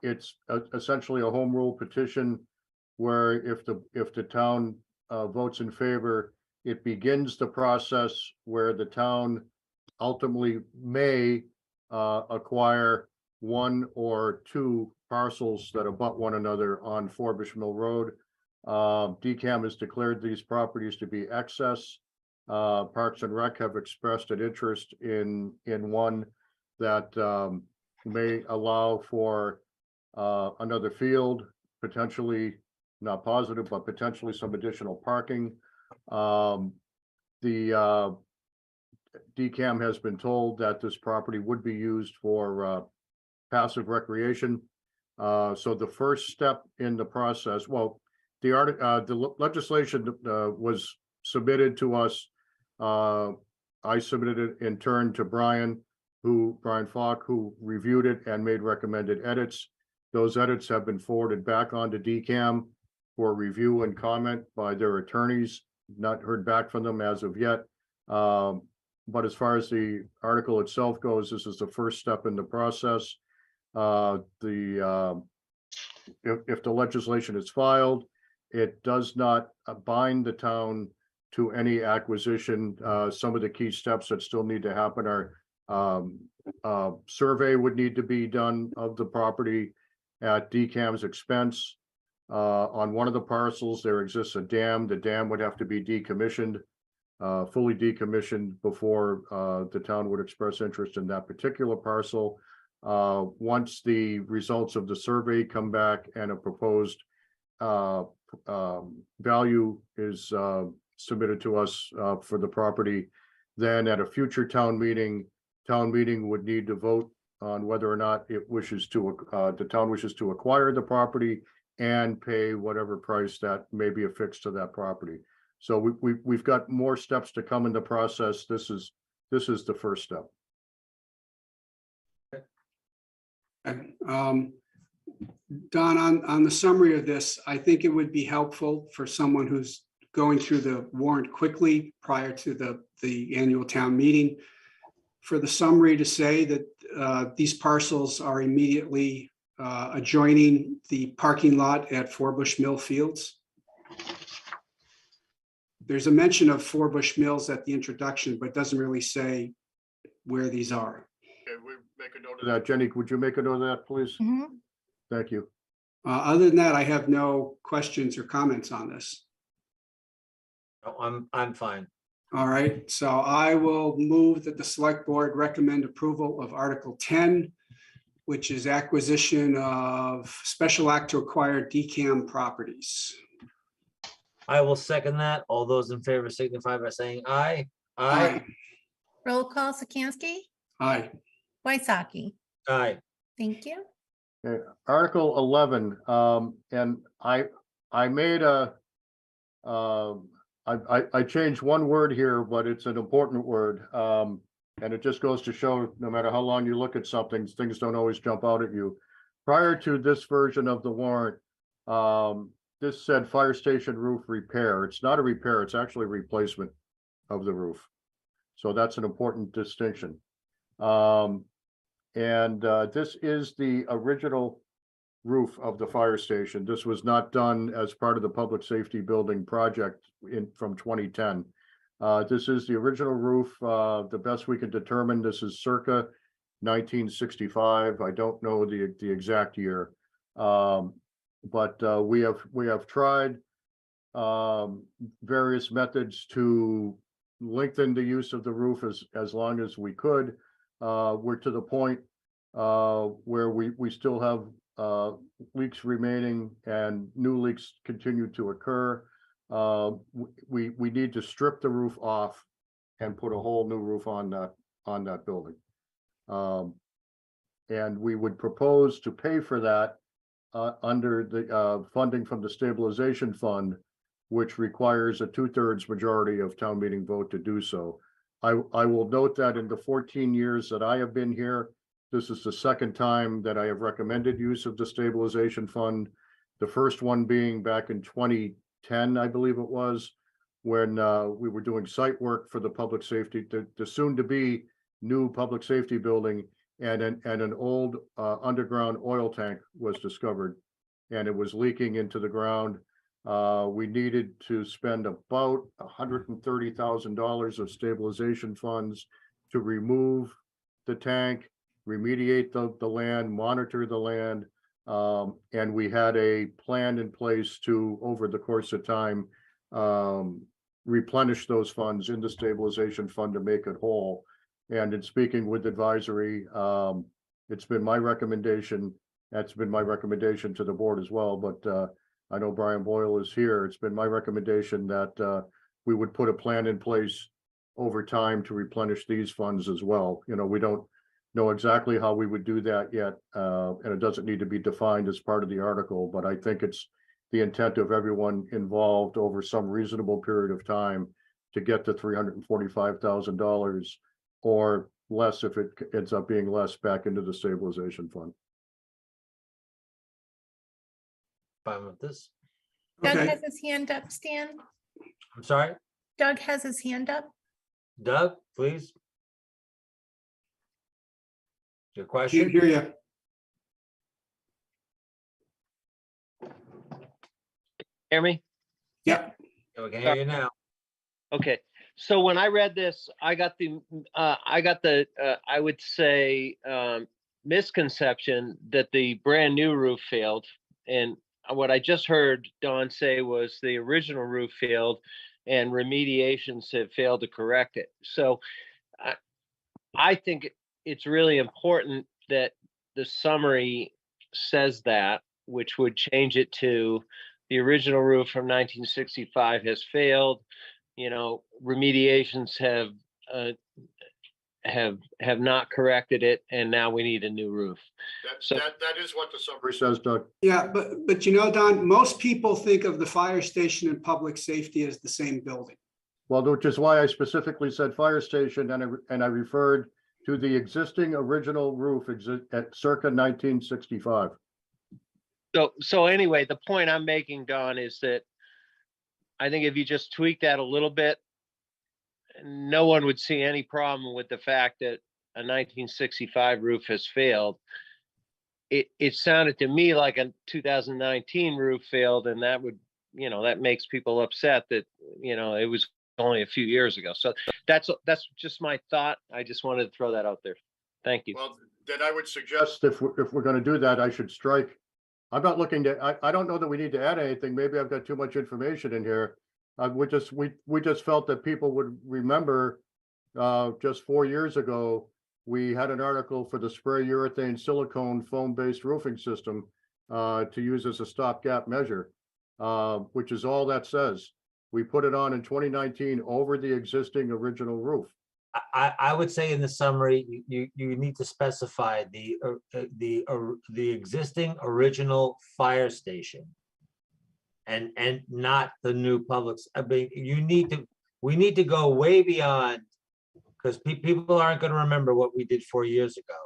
It's essentially a home rule petition where if the town votes in favor, it begins the process where the town ultimately may acquire 1 or 2 parcels that abut one another on Forbush Mill Road. DCAM has declared these properties to be excess. Parks and Rec have expressed an interest in one that may allow for another field, potentially not positive, but potentially some additional parking. The DCAM has been told that this property would be used for passive recreation. So the first step in the process, well, the legislation was submitted to us. I submitted it in turn to Brian Falk, who reviewed it and made recommended edits. Those edits have been forwarded back onto DCAM for review and comment by their attorneys. Not heard back from them as of yet. But as far as the article itself goes, this is the first step in the process. If the legislation is filed, it does not bind the town to any acquisition. Some of the key steps that still need to happen are survey would need to be done of the property at DCAM's expense. On one of the parcels, there exists a dam. The dam would have to be decommissioned, fully decommissioned before the town would express interest in that particular parcel. Once the results of the survey come back and a proposed value is submitted to us for the property, then at a future town meeting would need to vote on whether or not it wishes to, the town wishes to acquire the property and pay whatever price that may be affixed to that property. So we've got more steps to come in the process. This is the first step. Don, on the summary of this, I think it would be helpful for someone who's going through the warrant quickly prior to the annual town meeting, for the summary to say that these parcels are immediately adjoining the parking lot at Forbush Mill Fields. There's a mention of Forbush Mills at the introduction, but doesn't really say where these are. Okay, we make a note of that. Jenny, would you make a note of that, please? Mhm. Thank you. Other than that, I have no questions or comments on this. No, I'm fine. All right, so I will move that the select board recommend approval of Article 10, which is acquisition of special act to acquire DCAM properties. I will second that. All those in favor signify by saying aye. Aye. Roll call, Sikansky, Aye. Waisaki. Aye. Thank you. Okay, Article 11, and I made I changed one word here, but it's an important word. And it just goes to show, no matter how long you look at something, things don't always jump out at you. Prior to this version of the warrant, this said fire station roof repair. It's not a repair, it's actually replacement of the roof. So that's an important distinction. This is the original roof of the fire station. This was not done as part of the public safety building project from 2010. This is the original roof. The best we can determine, this is circa 1965. I don't know the exact year. But we have tried various methods to lengthen the use of the roof as long as we could. We're to the point where we still have leaks remaining and new leaks continue to occur. We need to strip the roof off and put a whole new roof on that building. And we would propose to pay for that under the funding from the stabilization fund, which requires a 2/3 majority of town meeting vote to do so. I will note that in the 14 years that I have been here, this is the second time that I have recommended use of the stabilization fund. The first one being back in 2010, I believe it was, when we were doing site work for the public safety, the soon-to-be new public safety building, and an old underground oil tank was discovered, and it was leaking into the ground. We needed to spend about $130,000 of stabilization funds to remove the tank, remediate the land, monitor the land. And we had a plan in place to, over the course of time, replenish those funds in the stabilization fund to make it whole. And in speaking with advisory, it's been my recommendation, that's been my recommendation to the board as well, but I know Brian Boyle is here. It's been my recommendation that we would put a plan in place over time to replenish these funds as well. You know, we don't know exactly how we would do that yet, and it doesn't need to be defined as part of the article, but I think it's the intent of everyone involved over some reasonable period of time to get the $345,000 or less if it ends up being less back into the stabilization fund. fine with this. Doug Okay, has his hand up, Stan. I'm sorry, Doug has his hand up. Doug, please. Your can't question? hear you. Hear me? Yep. We can hear you now. Okay, so when I read this, I got the, I would say, misconception that the brand new roof failed. And what I just heard Don say was the original roof failed and remediations have failed to correct it. So I think it's really important that the summary says that, which would change it to the original roof from 1965 has failed. You know, remediations have not corrected it, and now we need a new roof. So- That is what the summary says, Doug. Yeah, but you know, Don, most people think of the fire station and public safety as the same building. Well, which is why I specifically said fire station and I referred to the existing original roof at circa 1965. So anyway, the point I'm making, Don, is that I think if you just tweak that a little bit, no one would see any problem with the fact that a 1965 roof has failed. It sounded to me like a 2019 roof failed, and that would, you know, that makes people upset that, you know, it was only a few years ago. So that's just my thought. I just wanted to throw that out there. Thank you. Well, then I would suggest if we're going to do that, I should strike. I'm not looking to, I don't know that we need to add anything. Maybe I've got too much information in here. We just felt that people would remember, just 4 years ago, we had an article for the spray urethane silicone foam-based roofing system to use as a stopgap measure, which is all that says. We put it on in 2019 over the existing original roof. I would say in the summary, you need to specify the existing original fire station. And not the new publics. I mean, we need to go way beyond, because people aren't gonna remember what we did 4 years ago.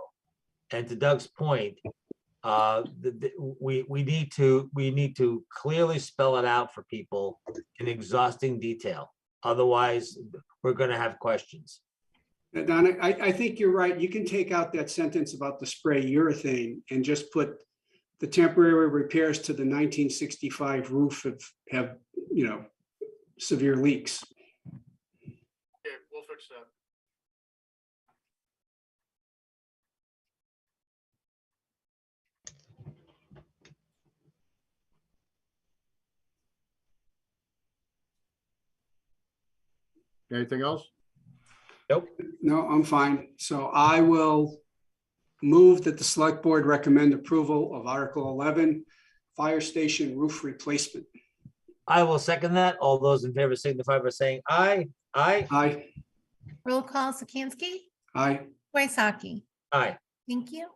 And to Doug's point, we need to clearly spell it out for people in exhausting detail. Otherwise, we're gonna have questions. Donna, I think you're right. You can take out that sentence about the spray urethane and just put the temporary repairs to the 1965 roof have, you know, severe leaks. Okay, we'll fix that. Anything else? Nope. No, I'm fine. So I will move that the select board recommend approval of Article 11, fire station roof replacement. I will second that. All those in favor signify by saying aye. Aye. Aye. Roll call Sikansky, Aye. Waisaki. Aye. Thank you.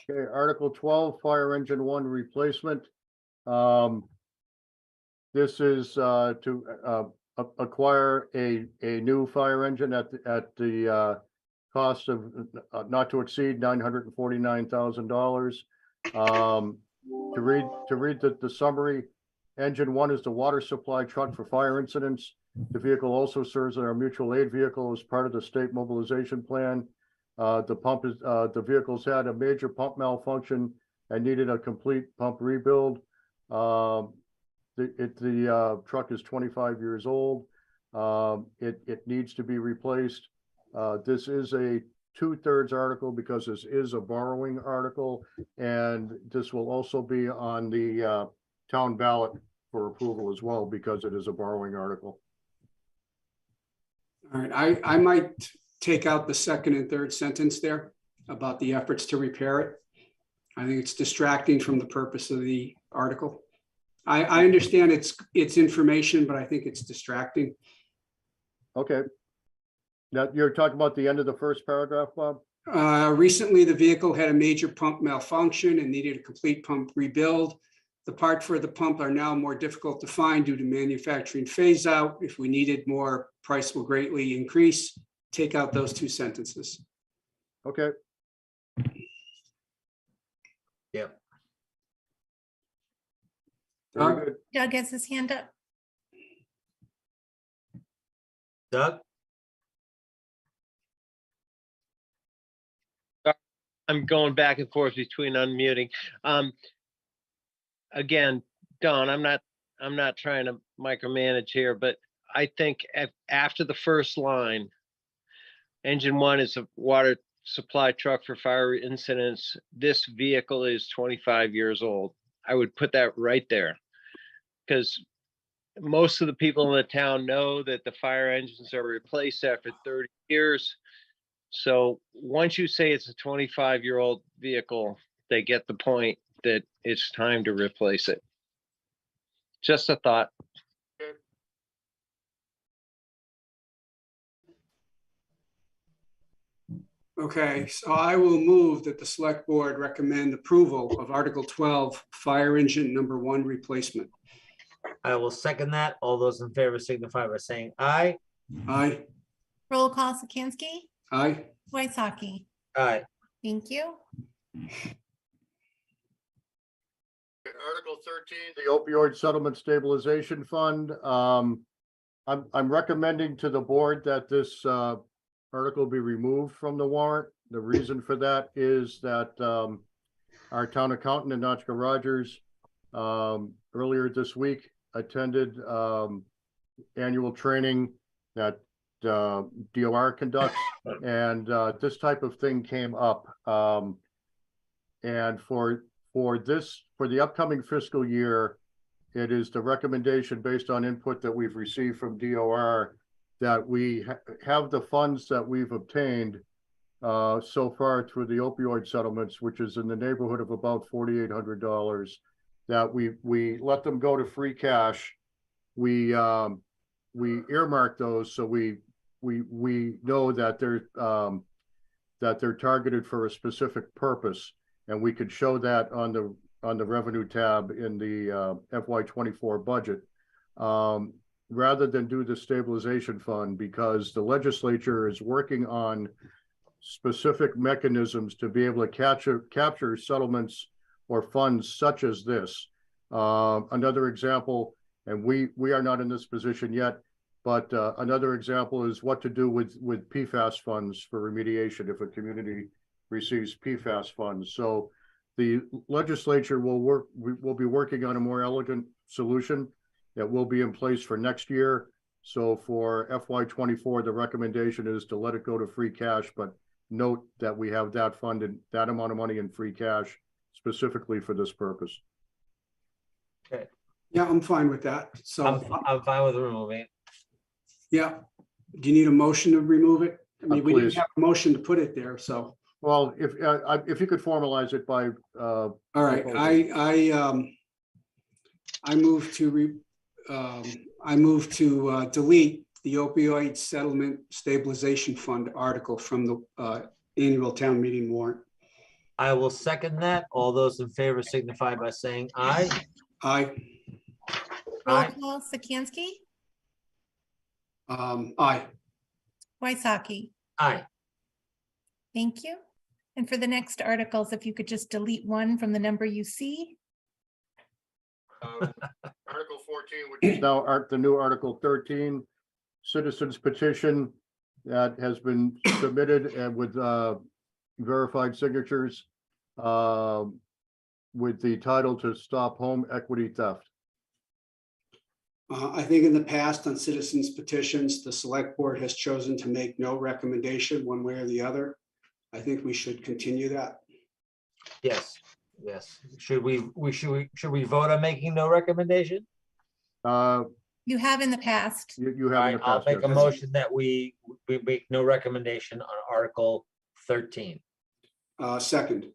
Okay, Article 12, fire engine 1 replacement. This is to acquire a new fire engine at the cost of not to exceed $949,000. To read the summary, engine 1 is the water supply truck for fire incidents. The vehicle also serves as our mutual aid vehicle as part of the state mobilization plan. The vehicle's had a major pump malfunction and needed a complete pump rebuild. The truck is 25 years old. It needs to be replaced. This is a 2/3 article because this is a borrowing article, and this will also be on the town ballot for approval as well because it is a borrowing article. All right, I might take out the second and third sentence there about the efforts to repair it. I think it's distracting from the purpose of the article. I understand it's information, but I think it's distracting. Okay. Now, you're talking about the end of the first paragraph, Bob? Recently, the vehicle had a major pump malfunction and needed a complete pump rebuild. The parts for the pump are now more difficult to find due to manufacturing phase out. If we needed more, price will greatly increase. Take out those two sentences. Okay. Yep. Very good. Doug has his hand up. Doug? I'm going back and forth between unmuting. Again, Don, I'm not trying to micromanage here, but I think after the first line, engine one is a water supply truck for fire incidents. This vehicle is 25 years old. I would put that right there. Because most of the people in the town know that the fire engines are replaced after 30 years. So once you say it's a 25-year-old vehicle, they get the point that it's time to replace it. Just a thought. Okay, so I will move that the select board recommend approval of Article 12, fire engine number 1 replacement. I will second that. All those in favor signify by saying aye. Aye. Roll call Sikansky, Aye. Waisaki. Aye. Thank you. Article 13, the opioid settlement stabilization fund. I'm recommending to the board that this article be removed from the warrant. The reason for that is that our town accountant, Anachka Rogers, earlier this week attended annual training that DOR conducts, and this type of thing came up. And for the upcoming fiscal year, it is the recommendation based on input that we've received from DOR that we have the funds that we've obtained so far through the opioid settlements, which is in the neighborhood of about $4,800, that we let them go to free cash. We earmark those so we know that they're targeted for a specific purpose, and we could show that on the revenue tab in the FY24 budget, rather than do the stabilization fund, because the legislature is working on specific mechanisms to be able to capture settlements or funds such as this. Another example, and we are not in this position yet, but another example is what to do with PFAS funds for remediation if a community receives PFAS funds. So the legislature will be working on a more elegant solution that will be in place for next year. So for FY24, the recommendation is to let it go to free cash, but note that we have that funded, that amount of money in free cash specifically for this purpose. Okay, Yeah, I'm fine with that. So, I'm fine with removing it. yeah. Do you need a motion to remove it? I mean, we didn't Please. have a motion to put it there, so. Well, if you could formalize it by All right, I move to delete the opioid settlement stabilization fund article from the annual town meeting warrant. I will second that. All those in favor signify by saying aye. Aye. Roll Aye. call Sikansky, Aye. Waisaki. Aye. Thank you. And for the next articles, if you could just delete one from the number you see. Article 14, which is now the new Article 13, citizens petition that has been submitted and with verified signatures with the title to stop home equity theft. I think in the past on citizens petitions, the select board has chosen to make no recommendation one way or the other. I think we should continue that. Yes, yes. Should we vote on making no recommendation? You have in the past. You All have in right, the I'll past. make a yes. motion that we make no recommendation on Article 13. Second.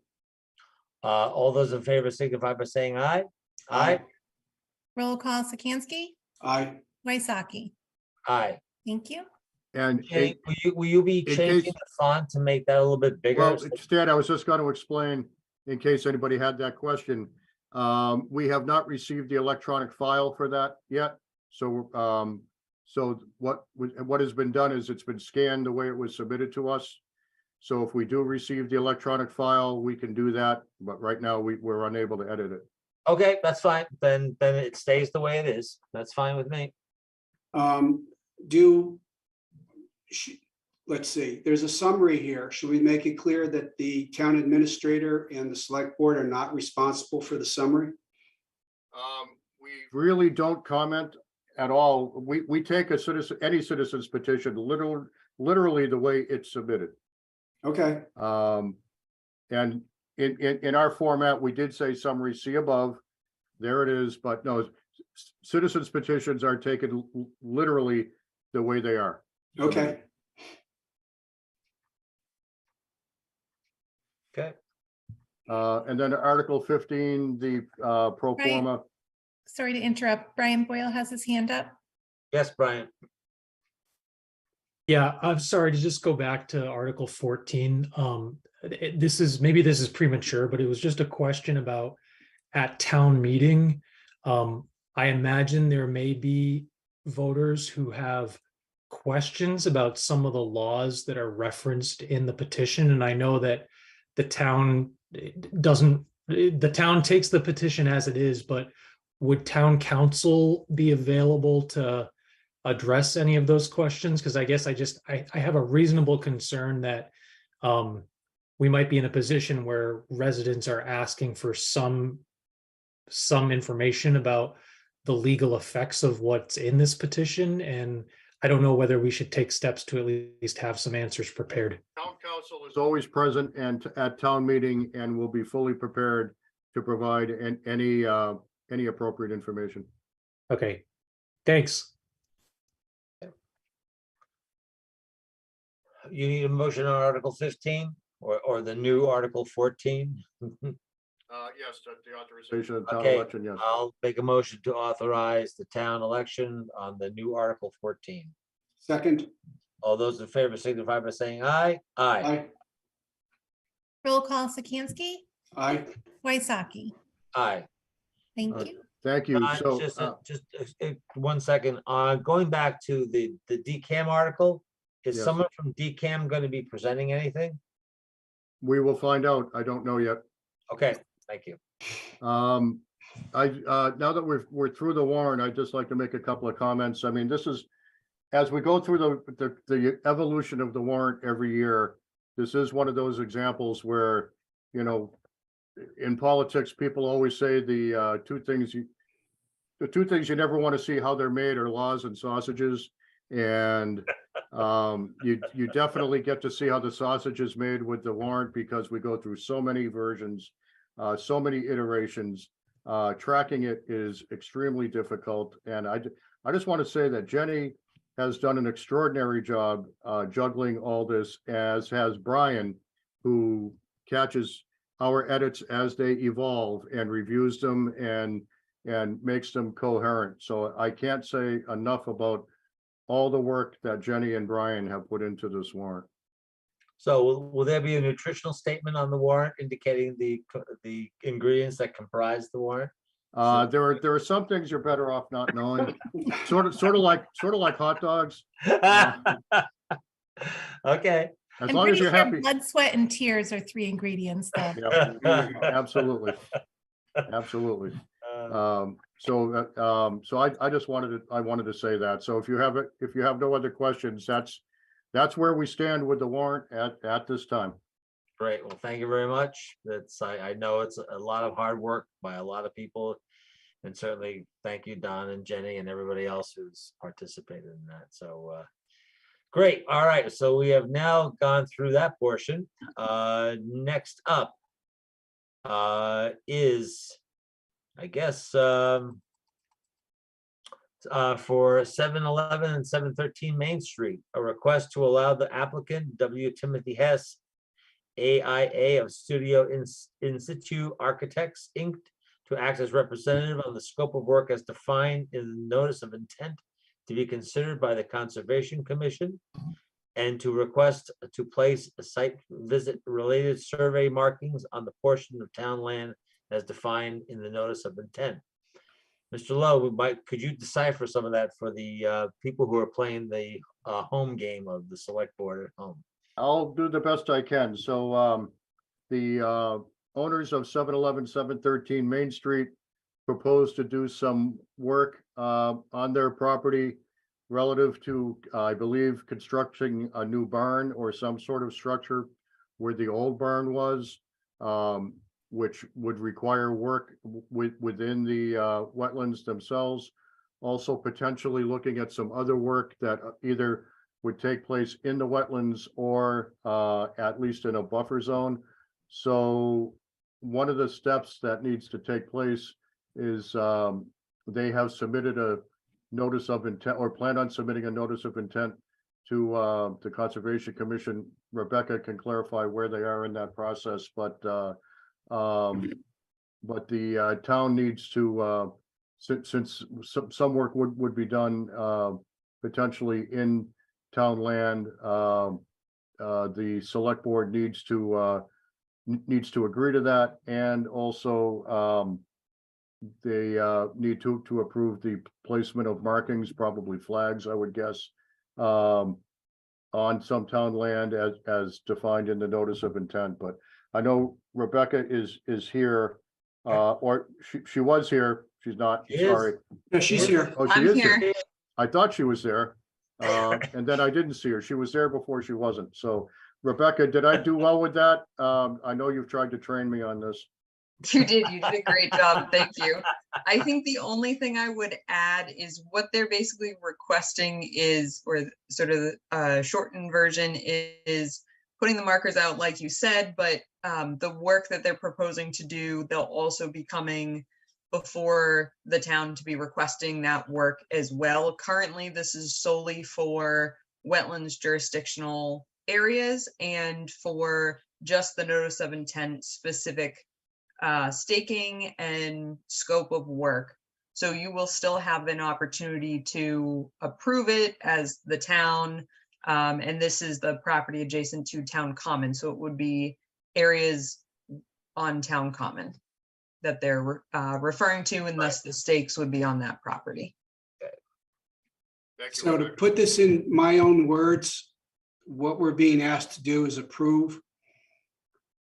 All those in favor signify by saying aye. Aye. Roll call Sikansky, Aye. Waisaki. Aye. Thank you. And Jane, will you be in changing case- the font to make that a little bit bigger? well, Stan, I was just going to explain, in case anybody had that question. We have not received the electronic file for that yet. So, so what has been done is it's been scanned the way it was submitted to us. So if we do receive the electronic file, we can do that. But right now we're unable to edit it. Okay, that's fine. Then it stays the way it is. That's fine with me. Do, let's see, there's a summary here. Should we make it clear that the town administrator and the select board are not responsible for the summary? We really don't comment at all. We take a citizen, any citizen's petition, literally the way it's submitted. Okay, And in our format, we did say summary, see above. There it is, but no, citizens petitions are taken literally the way they are. okay. Okay. And then Article 15, the pro Right. forma. Sorry to interrupt. Brian Boyle has his hand up. Yes, Brian. Yeah, I'm sorry to just go back to Article 14. This is, maybe this is premature, but it was just a question about at town meeting. I imagine there may be voters who have questions about some of the laws that are referenced in the petition. And I know that the town the town takes the petition as it is, but would town council be available to address any of those questions? Because I guess I have a reasonable concern that we might be in a position where residents are asking for some information about the legal effects of what's in this petition. And I don't know whether we should take steps to at least have some answers prepared. Town council is always present and at town meeting and will be fully prepared to provide any appropriate information. Okay, thanks. You need a motion on Article 15 or the new Article 14? Yes, the authorization of town Okay, election, yes. I'll make a motion to authorize the town election on the new Article 14. Second, All those in favor signify by saying aye. Aye. aye, Roll call Sikansky, aye. Waisaki. Aye. Thank Uh, you. Thank you. So, Just 1 second, going back to the DCAM article, is Yes. someone from DCAM going to be presenting anything? we will find out. I don't know yet. Okay, thank you. Now that we're through the warrant, I'd just like to make a couple of comments. I mean, this is, as we go through the evolution of the warrant every year, this is one of those examples where, you know, in politics, people always say the two things you never want to see how they're made are laws and sausages. And you definitely get to see how the sausage is made with the warrant because we go through so many versions, so many iterations. Tracking it is extremely difficult. And I just want to say that Jenny has done an extraordinary job juggling all this, as has Brian, who catches our edits as they evolve and reviews them and makes them coherent. So I can't say enough about all the work that Jenny and Brian have put into this warrant. So will there be a nutritional statement on the warrant indicating the ingredients that comprise the warrant? There are some things you're better off not knowing. sort of like hot dogs. Okay. As I'm long as pretty you're sure happy. blood, sweat, and tears are 3 ingredients though. Yeah, absolutely. Absolutely. So I just wanted to say that. So if you have no other questions, that's where we stand with the warrant at this time. Great. Well, thank you very much. I know it's a lot of hard work by a lot of people. And certainly thank you, Don and Jenny and everybody else who's participated in that. So great. All right. So we have now gone through that portion. Next up is, I guess, for 711 and 713 Main Street, a request to allow the applicant W. Timothy Hess, AIA of Studio In Situ Architects, Inc., to act as representative on the scope of work as defined in the notice of intent to be considered by the Conservation Commission, and to request to place a site visit related survey markings on the portion of town land as defined in the notice of intent. Mr. Lowe, could you decipher some of that for the people who are playing the home game of the select board at home? I'll do the best I can. So the owners of 711, 713 Main Street propose to do some work on their property relative to, I believe, constructing a new barn or some sort of structure where the old barn was, which would require work within the wetlands themselves. Also potentially looking at some other work that either would take place in the wetlands or at least in a buffer zone. So one of the steps that needs to take place is they have submitted a notice of intent or plan on submitting a notice of intent to the Conservation Commission. Rebecca can clarify where they are in that process, but the town needs to, since some work would be done potentially in town land, the select board needs to agree to that, and also they need to approve the placement of markings, probably flags, I would guess, on some town land as defined in the notice of intent. But I know Rebecca is here, or she was here. She's not, She is. sorry. Yeah, she's here. Oh, she I'm is here. here. I thought she was there. And then I didn't see her. She was there before she wasn't. So Rebecca, did I do well with that? I know you've tried to train me on this. You did a great job. Thank you. I think the only thing I would add is what they're basically requesting is, or sort of the shortened version is putting the markers out like you said, but the work that they're proposing to do, they'll also be coming before the town to be requesting that work as well. Currently, this is solely for wetlands jurisdictional areas and for just the notice of intent specific staking and scope of work. So you will still have an opportunity to approve it as the town. And this is the property adjacent to town common. So it would be areas on town common that they're referring to, and thus the stakes would be on that property. Thank you, So to Rebecca. put this in my own words, what we're being asked to do is approve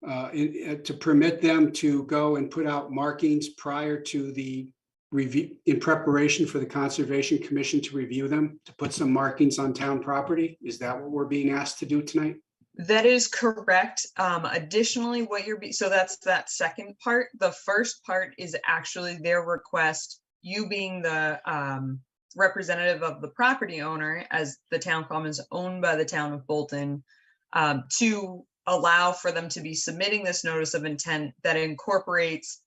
to permit them to go and put out markings prior to the review, in preparation for the Conservation Commission to review them, to put some markings on town property. Is that what we're being asked to do tonight? That is correct. Additionally, what so that's that second part. The first part is actually their request, you being the representative of the property owner, as the town commons owned by the town of Bolton, to allow for them to be submitting this notice of intent that incorporates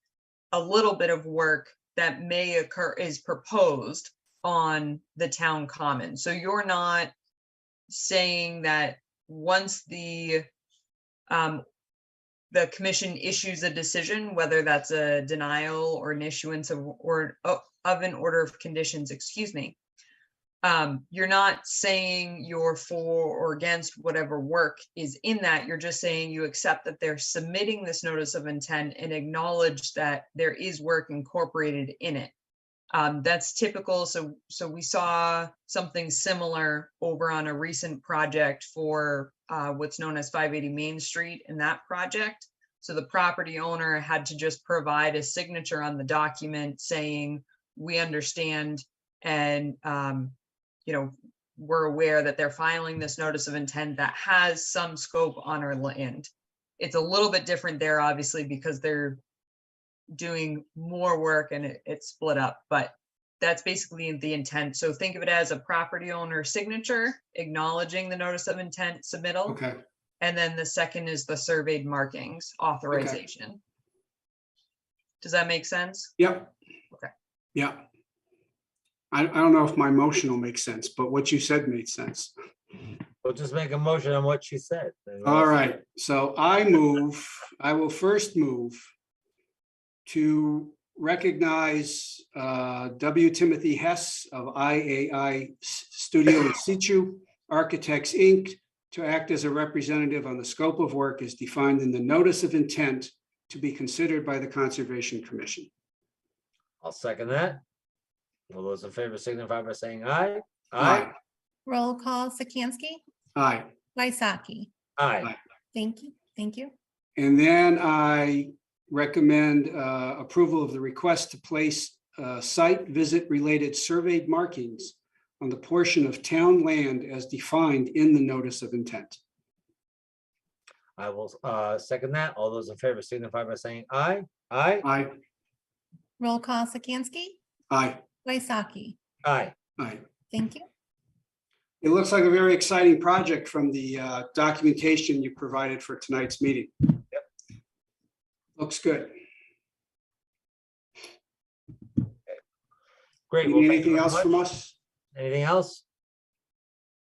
a little bit of work that may occur, is proposed on the town common. So you're not saying that once the commission issues a decision, whether that's a denial or an issuance of an order of conditions, excuse me, you're not saying you're for or against whatever work is in that. You're just saying you accept that they're submitting this notice of intent and acknowledge that there is work incorporated in it. That's typical. So we saw something similar over on a recent project for what's known as 580 Main Street in that project. So the property owner had to just provide a signature on the document saying, we understand and we're aware that they're filing this notice of intent that has some scope on our land. It's a little bit different there, obviously, because they're doing more work and it's split up, but that's basically the intent. So think of it as a property owner signature acknowledging the notice of intent submittal. Okay, And then the second is the surveyed markings authorization. Does that make sense? yep. Okay. Yeah. I don't know if my motion will make sense, but what you said made sense. We'll just make a motion on what she said. All right, so I will first move to recognize W. Timothy Hess of IAI Studio in Situ Architects, Inc. to act as a representative on the scope of work as defined in the notice of intent to be considered by the Conservation Commission. I'll second that. All those in favor signify by saying aye. Aye. Roll call, Sikansky, Aye. Waisaki. Aye. Thank you. Thank you. And then I recommend approval of the request to place site visit related surveyed markings on the portion of town land as defined in the notice of intent. I will second that. All those in favor signify by saying aye. Aye. Aye. Roll call Sikansky, Aye. Waisaki. Aye. Aye. Thank you. It looks like a very exciting project from the documentation you provided for tonight's meeting. Yep. Looks good. Great. You Well, need thank you anything very else from much. us? Anything else?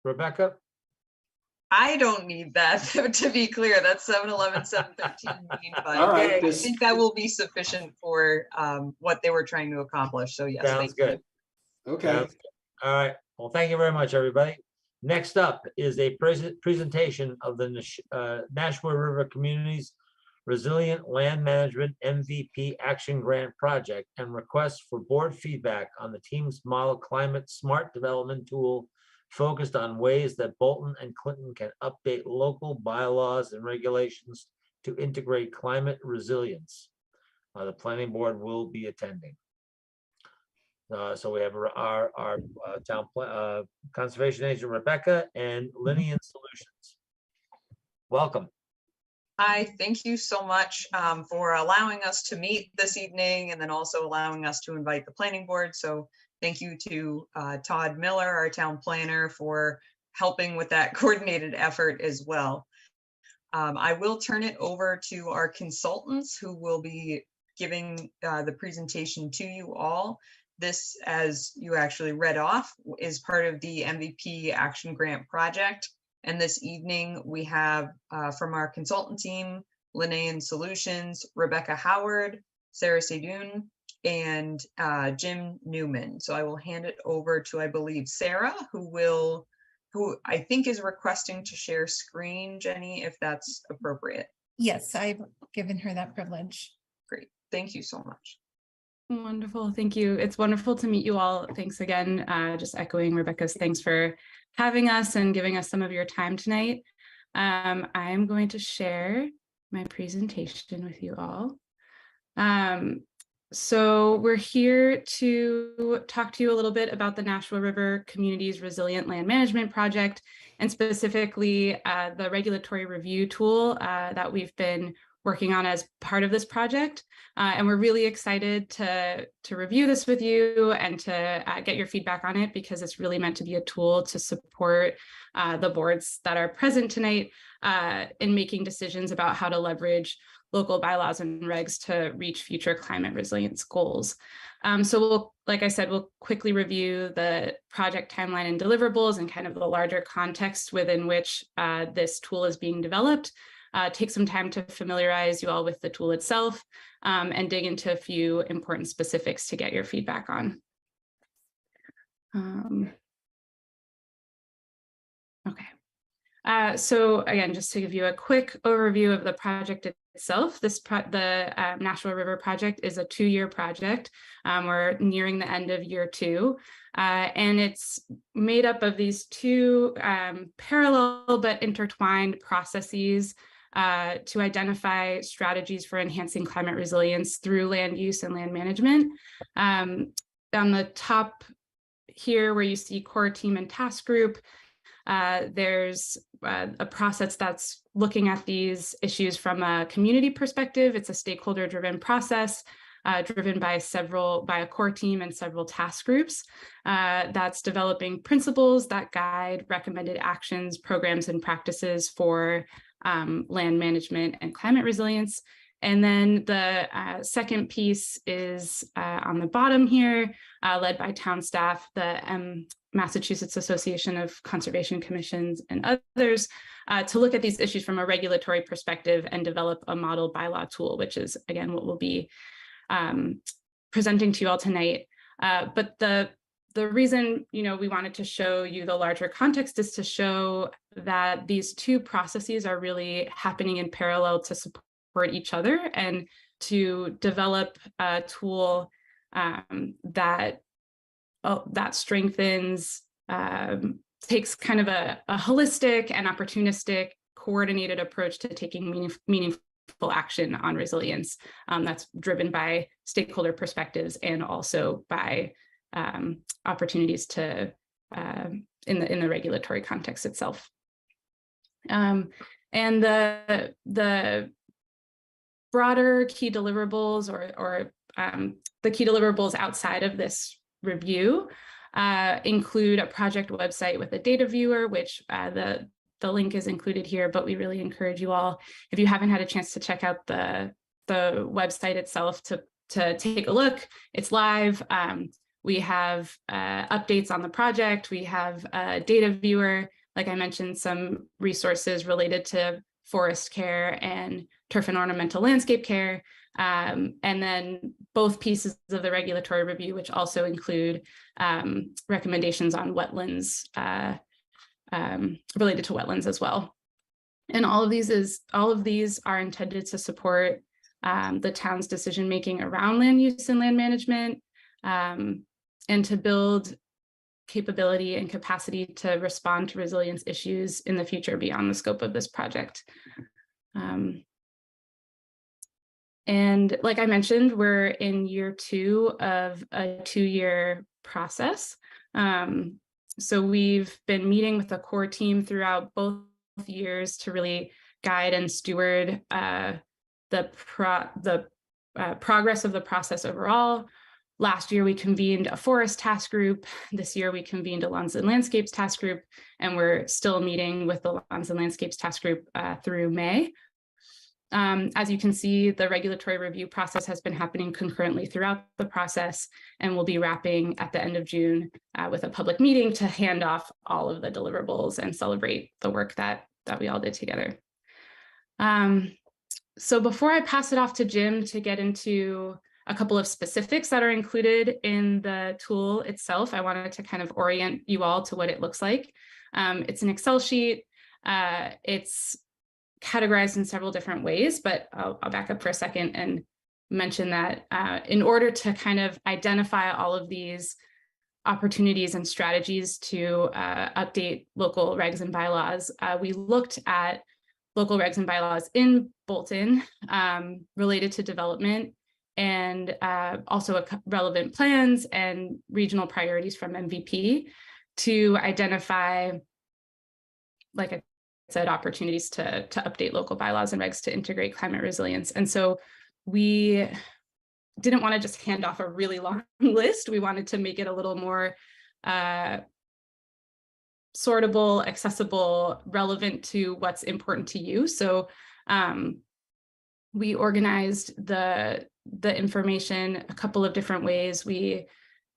Rebecca? I don't need that, to be clear, that's 7/11, 7/13 meeting, All but right. I This, think that will be sufficient for what they were trying to accomplish, so yes. Sounds thank you. good. okay. Sounds good. All right. Well, thank you very much, everybody. Next up is a presentation of the Nashua River Communities Resilient Land Management MVP Action Grant Project and requests for board feedback on the team's model climate smart development tool focused on ways that Bolton and Clinton can update local bylaws and regulations to integrate climate resilience. The planning board will be attending. So we have our town conservation agent Rebecca and Linean Solutions. Welcome. Hi, thank you so much for allowing us to meet this evening and then also allowing us to invite the planning board. So thank you to Todd Miller, our town planner, for helping with that coordinated effort as well. I will turn it over to our consultants who will be giving the presentation to you all. This, as you actually read off, is part of the MVP Action Grant Project. And this evening we have from our consultant team, Linean Solutions, Rebecca Howard, Sarah Seydoun, and Jim Newman. So I will hand it over to, I believe, Sarah, who I think is requesting to share screen, Jenny, if that's appropriate. Yes, I've given her that privilege. Great, thank you so much. Wonderful, thank you. It's wonderful to meet you all. Thanks again. Just echoing Rebecca's thanks for having us and giving us some of your time tonight. I am going to share my presentation with you all. So we're here to talk to you a little bit about the Nashua River Communities Resilient Land Management Project, and specifically the regulatory review tool that we've been working on as part of this project. And we're really excited to review this with you and to get your feedback on it, because it's really meant to be a tool to support the boards that are present tonight in making decisions about how to leverage local bylaws and regs to reach future climate resilience goals. So we'll, like I said, we'll quickly review the project timeline and deliverables and kind of the larger context within which this tool is being developed. Take some time to familiarize you all with the tool itself and dig into a few important specifics to get your feedback on. Okay. So again, just to give you a quick overview of the project itself, the Nashua River project is a 2-year project. We're nearing the end of year 2, and it's made up of these 2 parallel but intertwined processes to identify strategies for enhancing climate resilience through land use and land management. On the top here, where you see core team and task group, there's a process that's looking at these issues from a community perspective. It's a stakeholder-driven process driven by a core team and several task groups that's developing principles that guide recommended actions, programs, and practices for land management and climate resilience. And then the second piece is on the bottom here, led by town staff, the Massachusetts Association of Conservation Commissions and others, to look at these issues from a regulatory perspective and develop a model bylaw tool, which is, again, what we'll be presenting to you all tonight. But the reason, we wanted to show you the larger context is to show that these 2 processes are really happening in parallel to support each other and to develop a tool that strengthens, takes kind of a holistic and opportunistic coordinated approach to taking meaningful meaningful action on resilience that's driven by stakeholder perspectives and also by opportunities to in the regulatory context itself. And the broader key deliverables or the key deliverables outside of this review include a project website with a data viewer, which the link is included here, but we really encourage you all, if you haven't had a chance to check out the website itself, to take a look. It's live. We have updates on the project. We have a data viewer, like I mentioned, some resources related to forest care and turf and ornamental landscape care. And then both pieces of the regulatory review, which also include recommendations on wetlands, related to wetlands as well. And all of these are intended to support the town's decision-making around land use and land management, and to build capability and capacity to respond to resilience issues in the future beyond the scope of this project. And like I mentioned, we're in year 2 of a 2-year process. So we've been meeting with the core team throughout both years to really guide and steward the progress of the process overall. Last year, we convened a forest task group. This year, we convened a lawns and landscapes task group, and we're still meeting with the lawns and landscapes task group through May. As you can see, the regulatory review process has been happening concurrently throughout the process, and we'll be wrapping at the end of June with a public meeting to hand off all of the deliverables and celebrate the work that we all did together. So before I pass it off to Jim to get into a couple of specifics that are included in the tool itself, I wanted to kind of orient you all to what it looks like. It's an Excel sheet. It's categorized in several different ways, but I'll back up for a second and mention that in order to kind of identify all of these opportunities and strategies to update local regs and bylaws, we looked at local regs and bylaws in Bolton related to development, and also relevant plans and regional priorities from MVP to identify, like I said, opportunities to update local bylaws and regs to integrate climate resilience. And so we didn't want to just hand off a really long list. We wanted to make it a little more sortable, accessible, relevant to what's important to you. So we organized the information a couple of different ways. We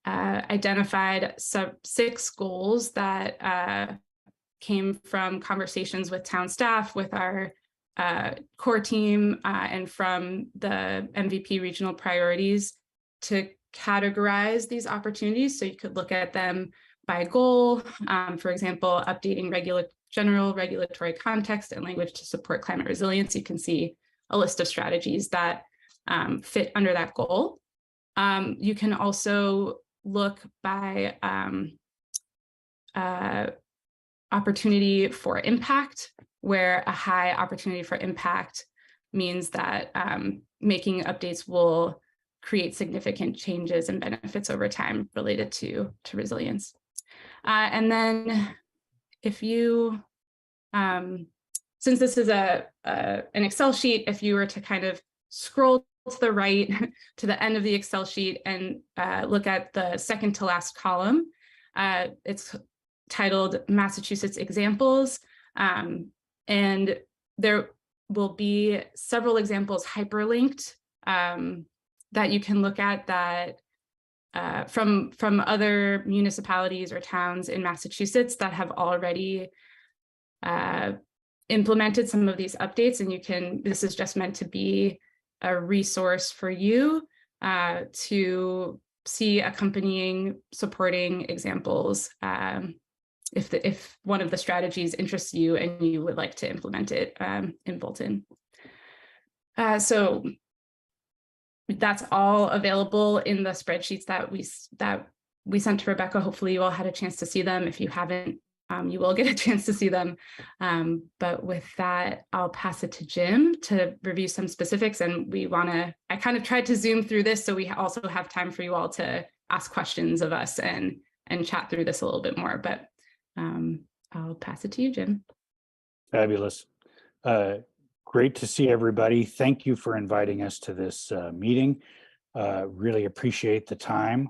identified 6 goals that came from conversations with town staff, with our core team, and from the MVP regional priorities to categorize these opportunities. So you could look at them by goal, for example, updating general regulatory context and language to support climate resilience. You can see a list of strategies that fit under that goal. You can also look by opportunity for impact, where a high opportunity for impact means that making updates will create significant changes and benefits over time related to resilience. And then if you, since this is an Excel sheet, if you were to kind of scroll to the right to the end of the Excel sheet and look at the second to last column, it's titled Massachusetts Examples. And there will be several examples hyperlinked that you can look at that from other municipalities or towns in Massachusetts that have already implemented some of these updates. And this is just meant to be a resource for you to see accompanying supporting examples if one of the strategies interests you and you would like to implement it in Bolton. So that's all available in the spreadsheets that we sent to Rebecca. Hopefully you all had a chance to see them. If you haven't, you will get a chance to see them. But with that, I'll pass it to Jim to review some specifics. And I kind of tried to zoom through this so we also have time for you all to ask questions of us and chat through this a little bit more. But I'll pass it to you, Jim. Fabulous. Great to see everybody. Thank you for inviting us to this meeting. Really appreciate the time.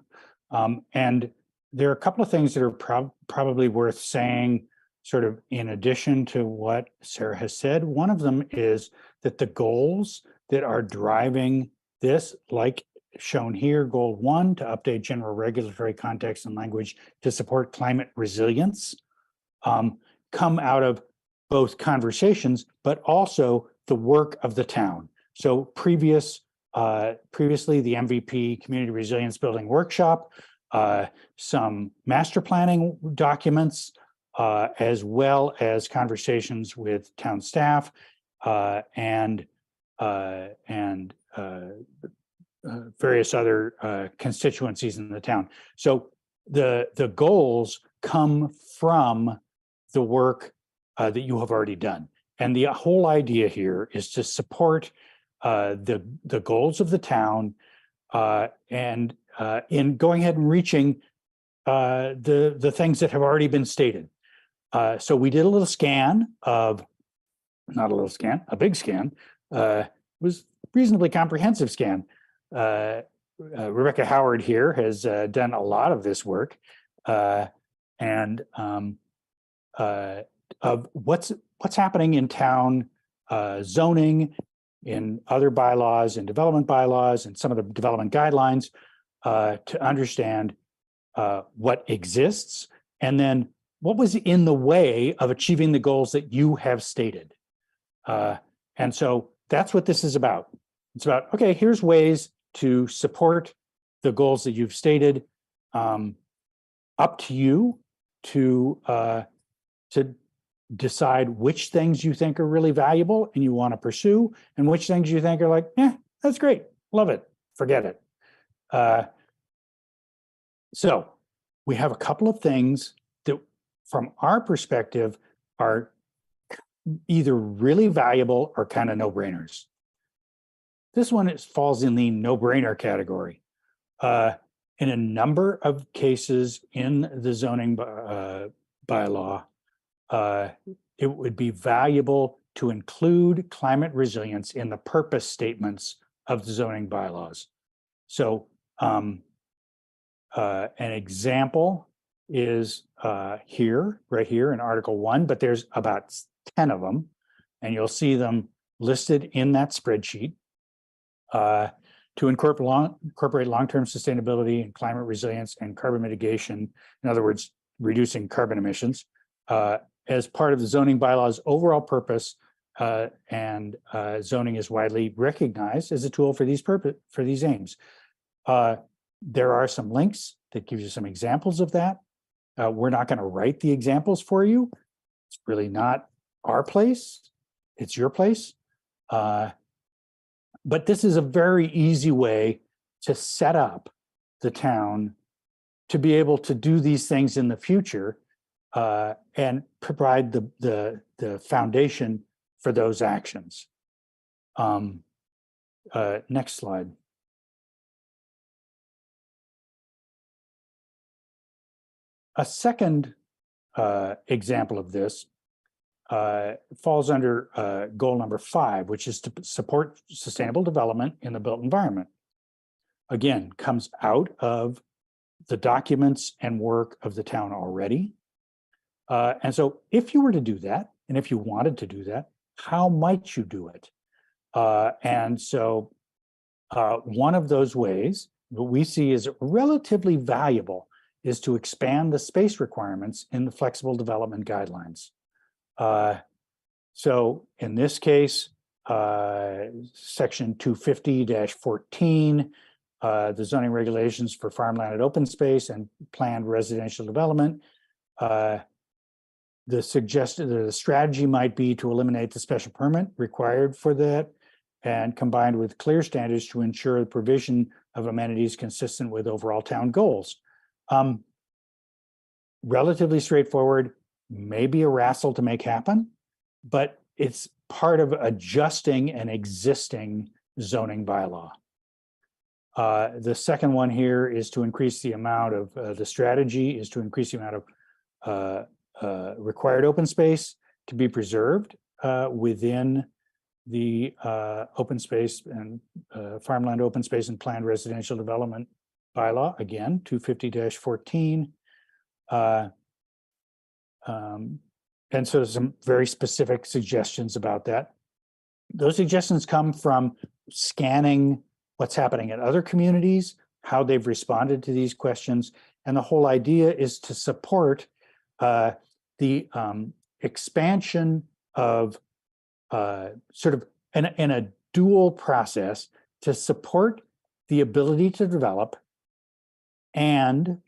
And there are a couple of things that are probably worth saying, sort of in addition to what Sarah has said. One of them is that the goals that are driving this, like shown here, goal 1, to update general regulatory context and language to support climate resilience, come out of both conversations, but also the work of the town. So previously, the MVP Community Resilience Building Workshop, some master planning documents, as well as conversations with town staff and various other constituencies in the town. So the goals come from the work that you have already done. And the whole idea here is to support the goals of the town and in going ahead and reaching the things that have already been stated. So we did a little scan of, not a little scan, a big scan. It was reasonably comprehensive scan. Rebecca Howard here has done a lot of this work and of what's happening in town zoning, in other bylaws and development bylaws and some of the development guidelines to understand what exists and then what was in the way of achieving the goals that you have stated. And so that's what this is about. It's about, okay, here's ways to support the goals that you've stated. Up to you to decide which things you think are really valuable and you want to pursue, and which things you think are like, that's great, love it, forget it. So we have a couple of things that from our perspective are either really valuable or kind of no-brainers. This one falls in the no-brainer category. In a number of cases in the zoning bylaw, it would be valuable to include climate resilience in the purpose statements of the zoning bylaws. So an example is right here in Article 1, but there's about 10 of them, and you'll see them listed in that spreadsheet. To incorporate long-term sustainability and climate resilience and carbon mitigation, in other words, reducing carbon emissions, as part of the zoning bylaws overall purpose, and zoning is widely recognized as a tool for these aims. There are some links that give you some examples of that. We're not going to write the examples for you. It's really not our place. It's your place. But this is a very easy way to set up the town to be able to do these things in the future and provide the foundation for those actions. Next slide. A second example of this falls under goal number 5, which is to support sustainable development in the built environment. Again, comes out of the documents and work of the town already. And so if you were to do that, and if you wanted to do that, how might you do it? And so one of those ways that we see is relatively valuable is to expand the space requirements in the flexible development guidelines. So in this case, section 250-14, the zoning regulations for farmland and open space and planned residential development, the strategy might be to eliminate the special permit required for that and combined with clear standards to ensure the provision of amenities consistent with overall town goals. Relatively straightforward. may be a wrestle to make happen, but it's part of adjusting an existing zoning bylaw. The second one here is to increase the amount of, the strategy is to increase the amount of required open space to be preserved within the open space and farmland open space and planned residential development bylaw, again, 250-14. And so there's some very specific suggestions about that. Those suggestions come from scanning what's happening at other communities, how they've responded to these questions. And the whole idea is to support the expansion of sort of in a dual process to support the ability to develop and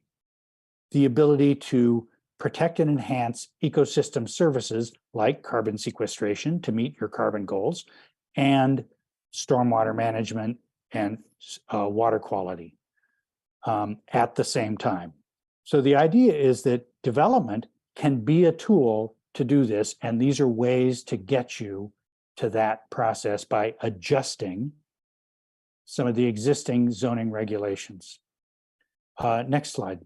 the ability to protect and enhance ecosystem services like carbon sequestration to meet your carbon goals and stormwater management and water quality at the same time. So the idea is that development can be a tool to do this, and these are ways to get you to that process by adjusting some of the existing zoning regulations. Next slide.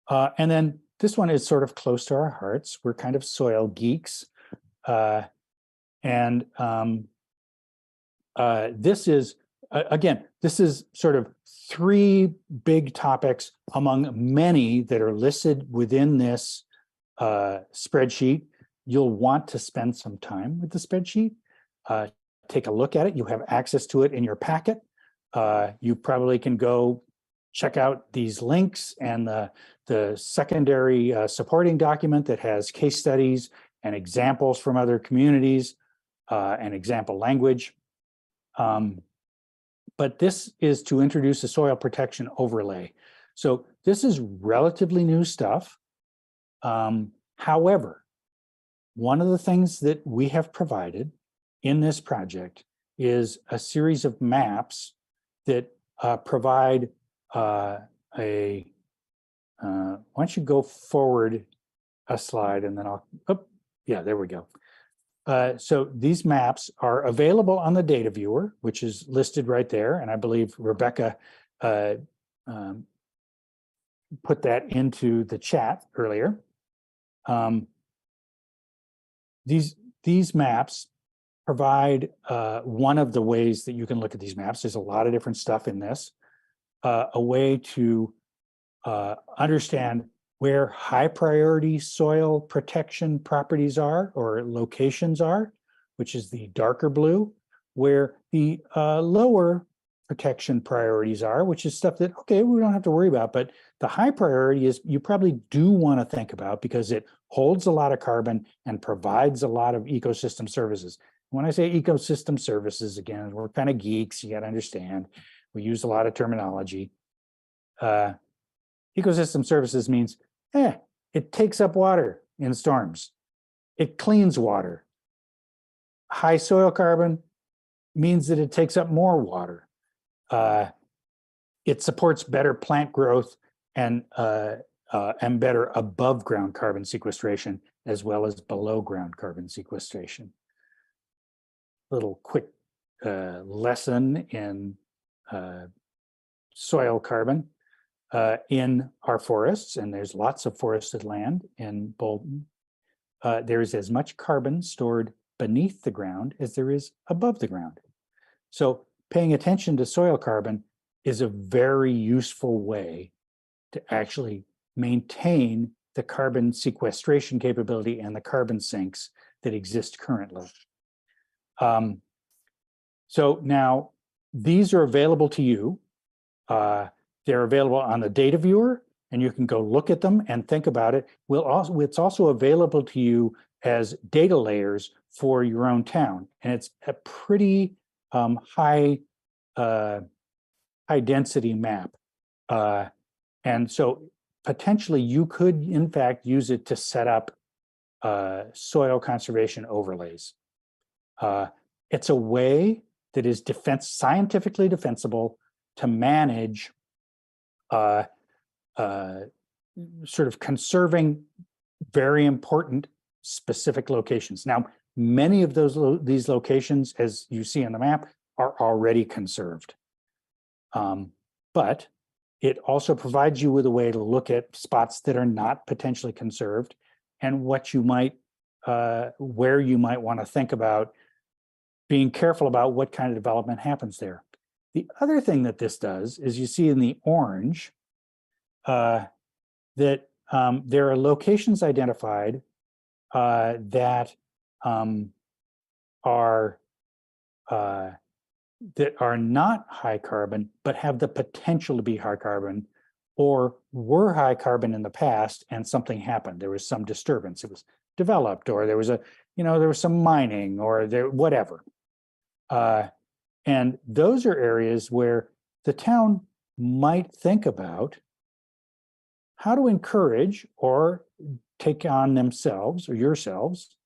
And then this one is sort of close to our hearts. We're kind of soil geeks. This is, again, this is sort of three big topics among many that are listed within this spreadsheet. You'll want to spend some time with the spreadsheet. Take a look at it. You have access to it in your packet. You probably can go check out these links and the secondary supporting document that has case studies and examples from other communities and example language. But this is to introduce a soil protection overlay. So this is relatively new stuff. However, one of the things that we have provided in this project is a series of maps that provide why don't you go forward a slide and then I'll, oh, yeah, there we go. So these maps are available on the data viewer, which is listed right there. And I believe Rebecca put that into the chat earlier. These maps provide one of the ways that you can look at these maps. There's a lot of different stuff in this. A way to understand where high priority soil protection properties are or locations are, which is the darker blue, where the lower protection priorities are, which is stuff that, okay, we don't have to worry about, but the high priority is you probably do want to think about because it holds a lot of carbon and provides a lot of ecosystem services. When I say ecosystem services, again, we're kind of geeks, you got to understand. We use a lot of terminology. Ecosystem services means, it takes up water in storms. It cleans water. High soil carbon means that it takes up more water. It supports better plant growth and better above ground carbon sequestration as well as below ground carbon sequestration. Little quick lesson in soil carbon in our forests, and there's lots of forested land in Bolton. There is as much carbon stored beneath the ground as there is above the ground. So paying attention to soil carbon is a very useful way to actually maintain the carbon sequestration capability and the carbon sinks that exist currently. So now these are available to you. They're available on the data viewer and you can go look at them and think about it. It's also available to you as data layers for your own town. And it's a pretty high density map. And so potentially you could in fact use it to set up soil conservation overlays. It's a way that is scientifically defensible to manage sort of conserving very important specific locations. Now, many of these locations, as you see on the map, are already conserved. But it also provides you with a way to look at spots that are not potentially conserved and what you might, where you might want to think about being careful about what kind of development happens there. The other thing that this does is you see in the orange that there are locations identified that are not high carbon, but have the potential to be high carbon, or were high carbon in the past and something happened. There was some disturbance. It was developed, or there was there was some mining, or whatever. And those are areas where the town might think about how to encourage or take on themselves or yourselves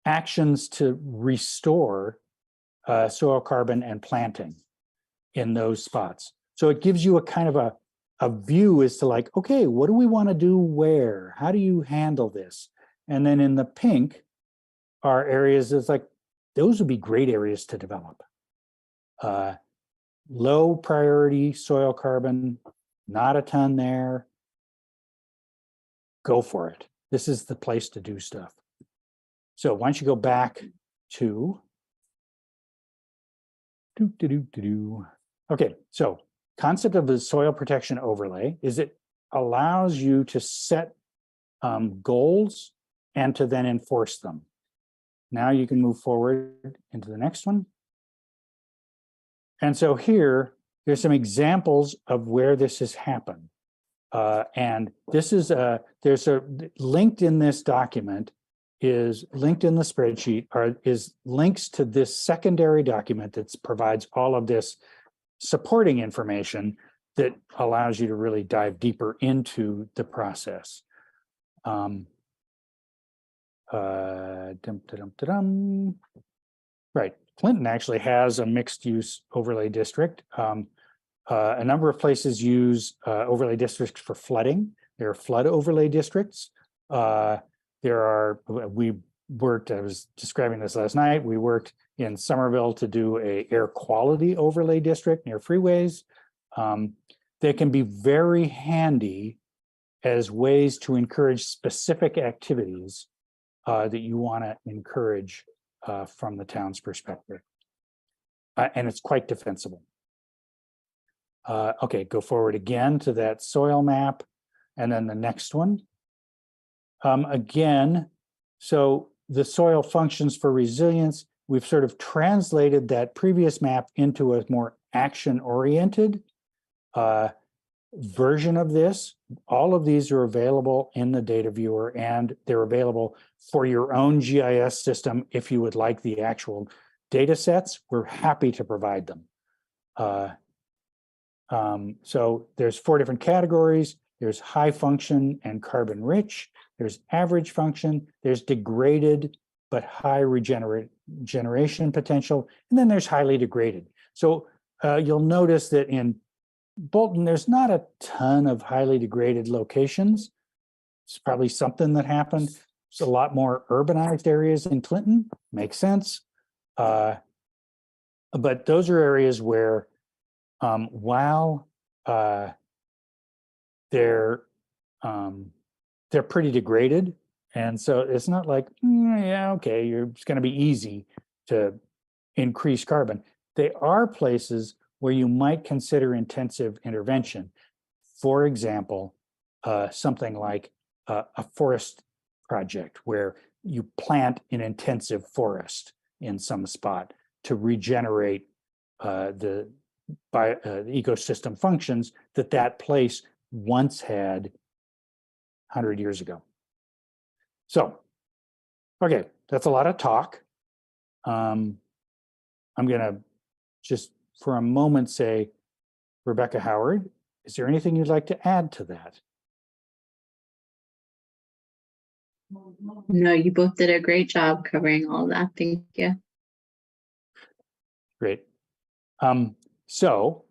actions to restore soil carbon and planting in those spots. So it gives you a kind of a view as to like, okay, what do we want to do where? How do you handle this? And then in the pink are areas that's like, those would be great areas to develop. Low priority soil carbon, not a ton there. Go for it. This is the place to do stuff. So why don't you go back to Okay, so concept of the soil protection overlay is it allows you to set goals and to then enforce them. Now you can move forward into the next one. And so here, there's some examples of where this has happened. And this is there's a linked in this document is linked in the spreadsheet is links to this secondary document that provides all of this supporting information that allows you to really dive deeper into the process. Right, Clinton actually has a mixed use overlay district. A number of places use overlay districts for flooding. There are flood overlay districts. We worked, I was describing this last night, we worked in Somerville to do a air quality overlay district near freeways. They can be very handy as ways to encourage specific activities that you want to encourage from the town's perspective. And it's quite defensible. Okay, go forward again to that soil map, and then the next one. Again, so the soil functions for resilience, we've sort of translated that previous map into a more action-oriented version of this. All of these are available in the data viewer, and they're available for your own GIS system if you would like the actual data sets. We're happy to provide them. So there's 4 different categories. There's high function and carbon rich. There's average function. There's degraded but high regeneration potential. And then there's highly degraded. So you'll notice that in Bolton, there's not a ton of highly degraded locations. It's probably something that happened. There's a lot more urbanized areas in Clinton. Makes sense. But those are areas where while they're pretty degraded, and so it's not like yeah, okay, it's going to be easy to increase carbon. They are places where you might consider intensive intervention. For example, something like a forest project where you plant an intensive forest in some spot to regenerate the ecosystem functions that place once had 100 years ago. So, okay, that's a lot of talk. I'm gonna just for a moment say, Rebecca Howard, is there anything you'd like to add to that? No, you both did a great job covering all that. Thank you. Great. So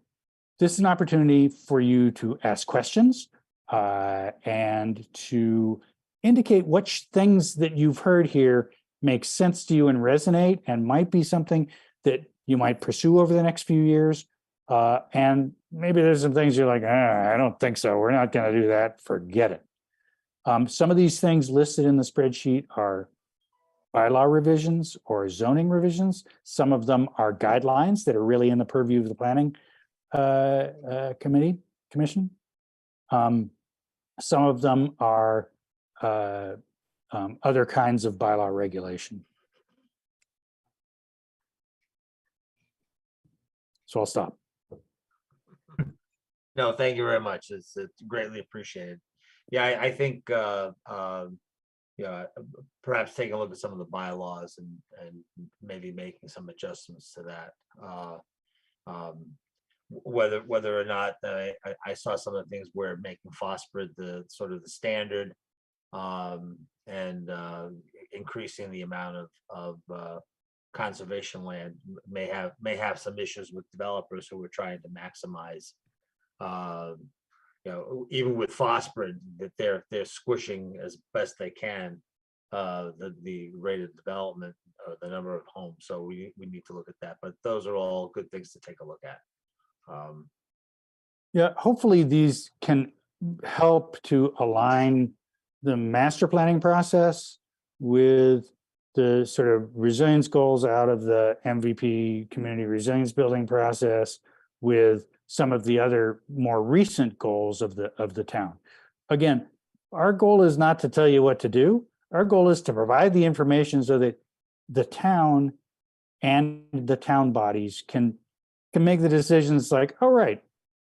this is an opportunity for you to ask questions and to indicate which things that you've heard here make sense to you and resonate and might be something that you might pursue over the next few years. And maybe there's some things you're like, I don't think so. We're not going to do that. Forget it. Some of these things listed in the spreadsheet are bylaw revisions or zoning revisions. Some of them are guidelines that are really in the purview of the planning commission. Some of them are other kinds of bylaw regulation. So I'll stop. No, thank you very much. It's greatly appreciated. Yeah, I think yeah, perhaps taking a look at some of the bylaws and maybe making some adjustments to that. Whether or not I saw some of the things where making phosphorus the sort of the standard and increasing the amount of conservation land may have some issues with developers who are trying to maximize you know, even with phosphorus, that they're squishing as best they can the rate of development, the number of homes. So we need to look at that. But those are all good things to take a look at. Yeah, hopefully these can help to align the master planning process with the sort of resilience goals out of the MVP community resilience building process with some of the other more recent goals of the town. Again, our goal is not to tell you what to do. Our goal is to provide the information so that the town and the town bodies can make the decisions like, all right,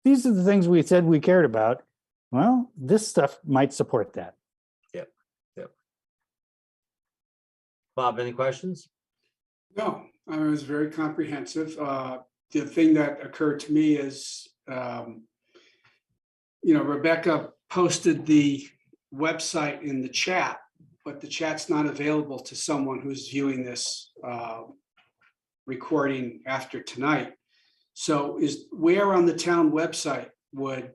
these are the things we said we cared about. Well, this stuff might support that. Yep. Bob, any questions? No, it was very comprehensive. The thing that occurred to me is, Rebecca posted the website in the chat, but the chat's not available to someone who's viewing this recording after tonight. So where on the town website would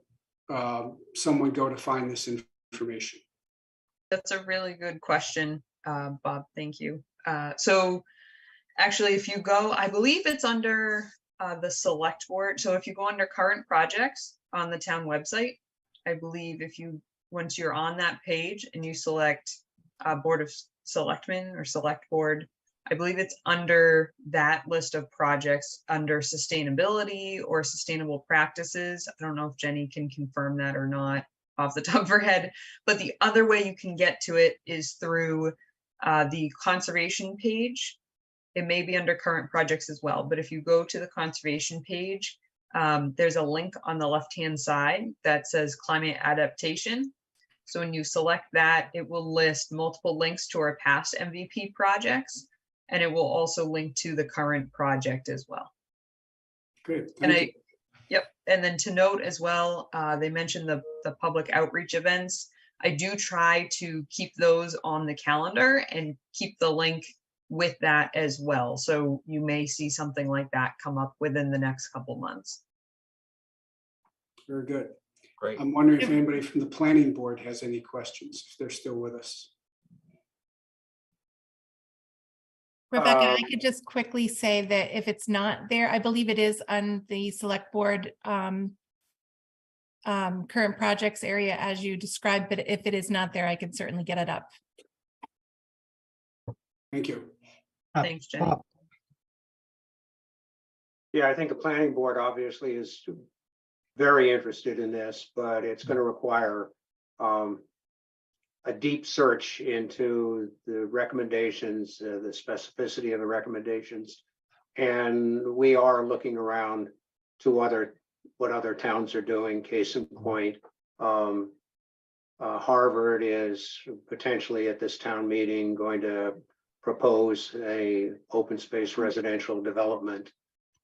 someone go to find this information? That's a really good question, Bob. Thank you. So actually, if you go, I believe it's under the select board. So if you go under current projects on the town website, I believe once you're on that page and you select Board of Selectmen or Select Board, I believe it's under that list of projects under sustainability or sustainable practices. I don't know if Jenny can confirm that or not off the top of her head, but the other way you can get to it is through the conservation page. It may be under current projects as well, but if you go to the conservation page, there's a link on the left-hand side that says climate adaptation. So when you select that, it will list multiple links to our past MVP projects, and it will also link to the current project as well. Good. Yep. And then to note as well, they mentioned the public outreach events. I do try to keep those on the calendar and keep the link with that as well. So you may see something like that come up within the next couple months. Very good. Great. I'm wondering if anybody from the planning board has any questions, if they're still with us. Rebecca, I could just quickly say that if it's not there, I believe it is on the select board current projects area as you described, but if it is not there, I can certainly get it up. Thank you. Thanks, Jenny. Yeah, I think the planning board obviously is very interested in this, but it's going to require a deep search into the recommendations, the specificity of the recommendations. And we are looking around to what other towns are doing. Case in point, Harvard is potentially at this town meeting going to propose a open space residential development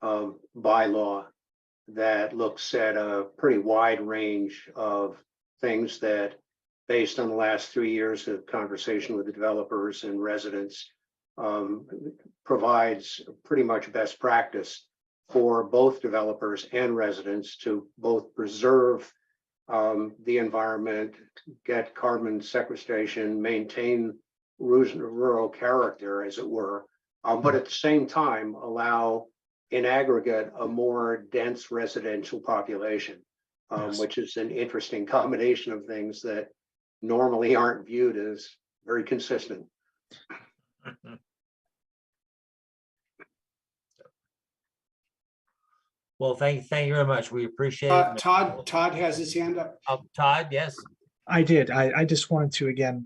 bylaw that looks at a pretty wide range of things that, based on the last 3 years of conversation with the developers and residents, provides pretty much best practice for both developers and residents to both preserve the environment, get carbon sequestration, maintain rural character, as it were, but at the same time allow in aggregate a more dense residential population, which is an interesting combination of things that normally aren't viewed as very consistent. Well, thank you very much. We appreciate it. Todd has his hand up. Todd, yes. I did. I just wanted to again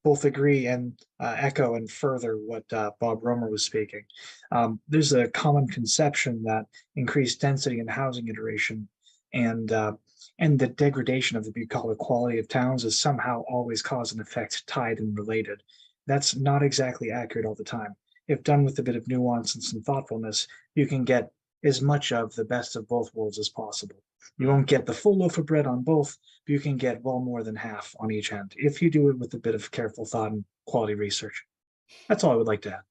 both agree and echo and further what Bob Romer was speaking. There's a common conception that increased density and housing iteration and the degradation of the bucolic quality of towns is somehow always cause and effect tied and related. That's not exactly accurate all the time. If done with a bit of nuance and some thoughtfulness, you can get as much of the best of both worlds as possible. You won't get the full loaf of bread on both, but you can get well more than half on each end if you do it with a bit of careful thought and quality research. That's all I would like to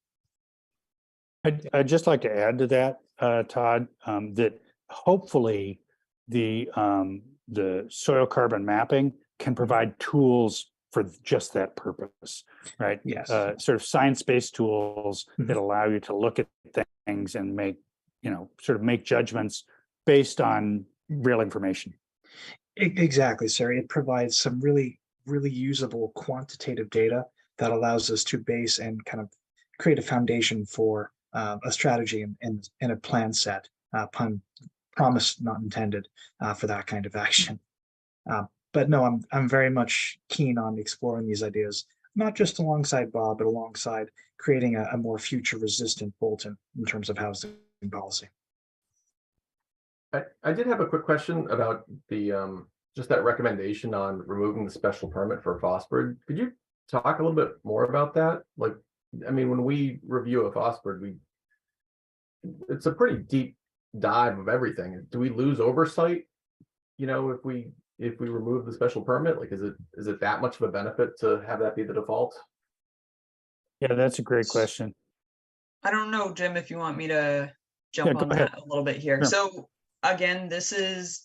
add. I'd just like to add to that, Todd, that hopefully the soil carbon mapping can provide tools for just that purpose, right? Yes. Sort of science-based tools that allow you to look at things and make, sort of make judgments based on real information. Exactly, sir. It provides some really, really usable quantitative data that allows us to base and kind of create a foundation for a strategy and a plan set, promise not intended, for that kind of action. But no, I'm very much keen on exploring these ideas, not just alongside Bob, but alongside creating a more future resistant Bolton in terms of housing policy. I did have a quick question about the just that recommendation on removing the special permit for phosphid. Could you talk a little bit more about that? Like, I mean, when we review a phosphid, it's a pretty deep dive of everything. Do we lose oversight, if we remove the special permit? Like, is it that much of a benefit to have that be the default? Yeah, that's a great question. I don't know, Jim, if you want me to jump go on ahead. that a little bit here. Sure. So again, this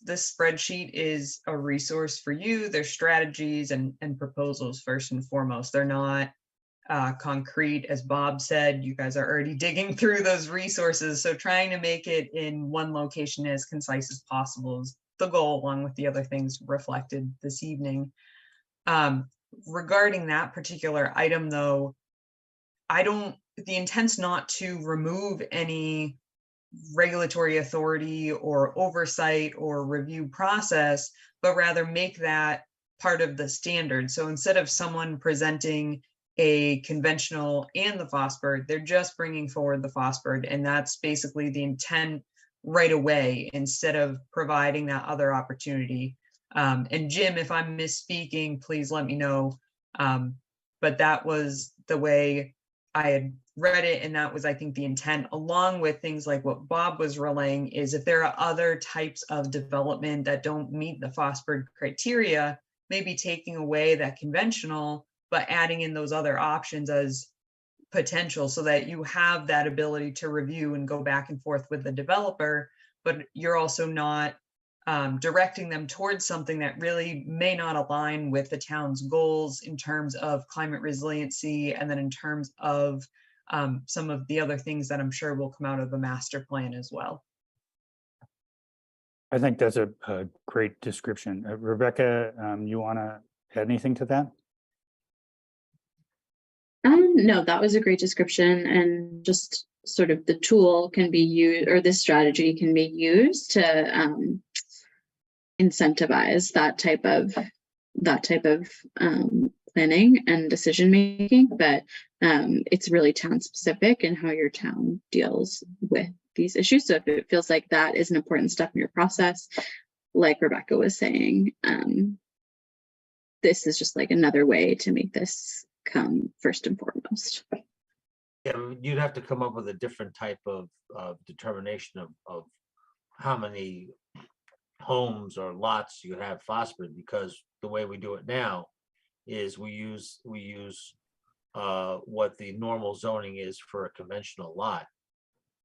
spreadsheet is a resource for you. There's strategies and proposals first and foremost. They're not concrete, as Bob said. You guys are already digging through those resources. So trying to make it in one location as concise as possible is the goal, along with the other things reflected this evening. Regarding that particular item though, the intent's not to remove any regulatory authority or oversight or review process, but rather make that part of the standard. So instead of someone presenting a conventional and the phosphid, they're just bringing forward the phosphid, and that's basically the intent right away, instead of providing that other opportunity. And Jim, if I'm misspeaking, please let me know. But that was the way I had read it, and that was, I think, the intent, along with things like what Bob was relaying, is if there are other types of development that don't meet the phosphid criteria, maybe taking away that conventional, but adding in those other options as potential, so that you have that ability to review and go back and forth with the developer, but you're also not directing them towards something that really may not align with the town's goals in terms of climate resiliency, and then in terms of some of the other things that I'm sure will come out of the master plan as well. I think that's a great description. Rebecca, you want to add anything to that? No, that was a great description, and just sort of the tool can be used, or this strategy can be used to incentivize that type of planning and decision making, but it's really town specific and how your town deals with these issues. So if it feels like that is an important step in your process, like Rebecca was saying, this is just like another way to make this come first and foremost. Yeah, you'd have to come up with a different type of determination of how many homes or lots you have phosphid, because the way we do it now is we use what the normal zoning is for a conventional lot.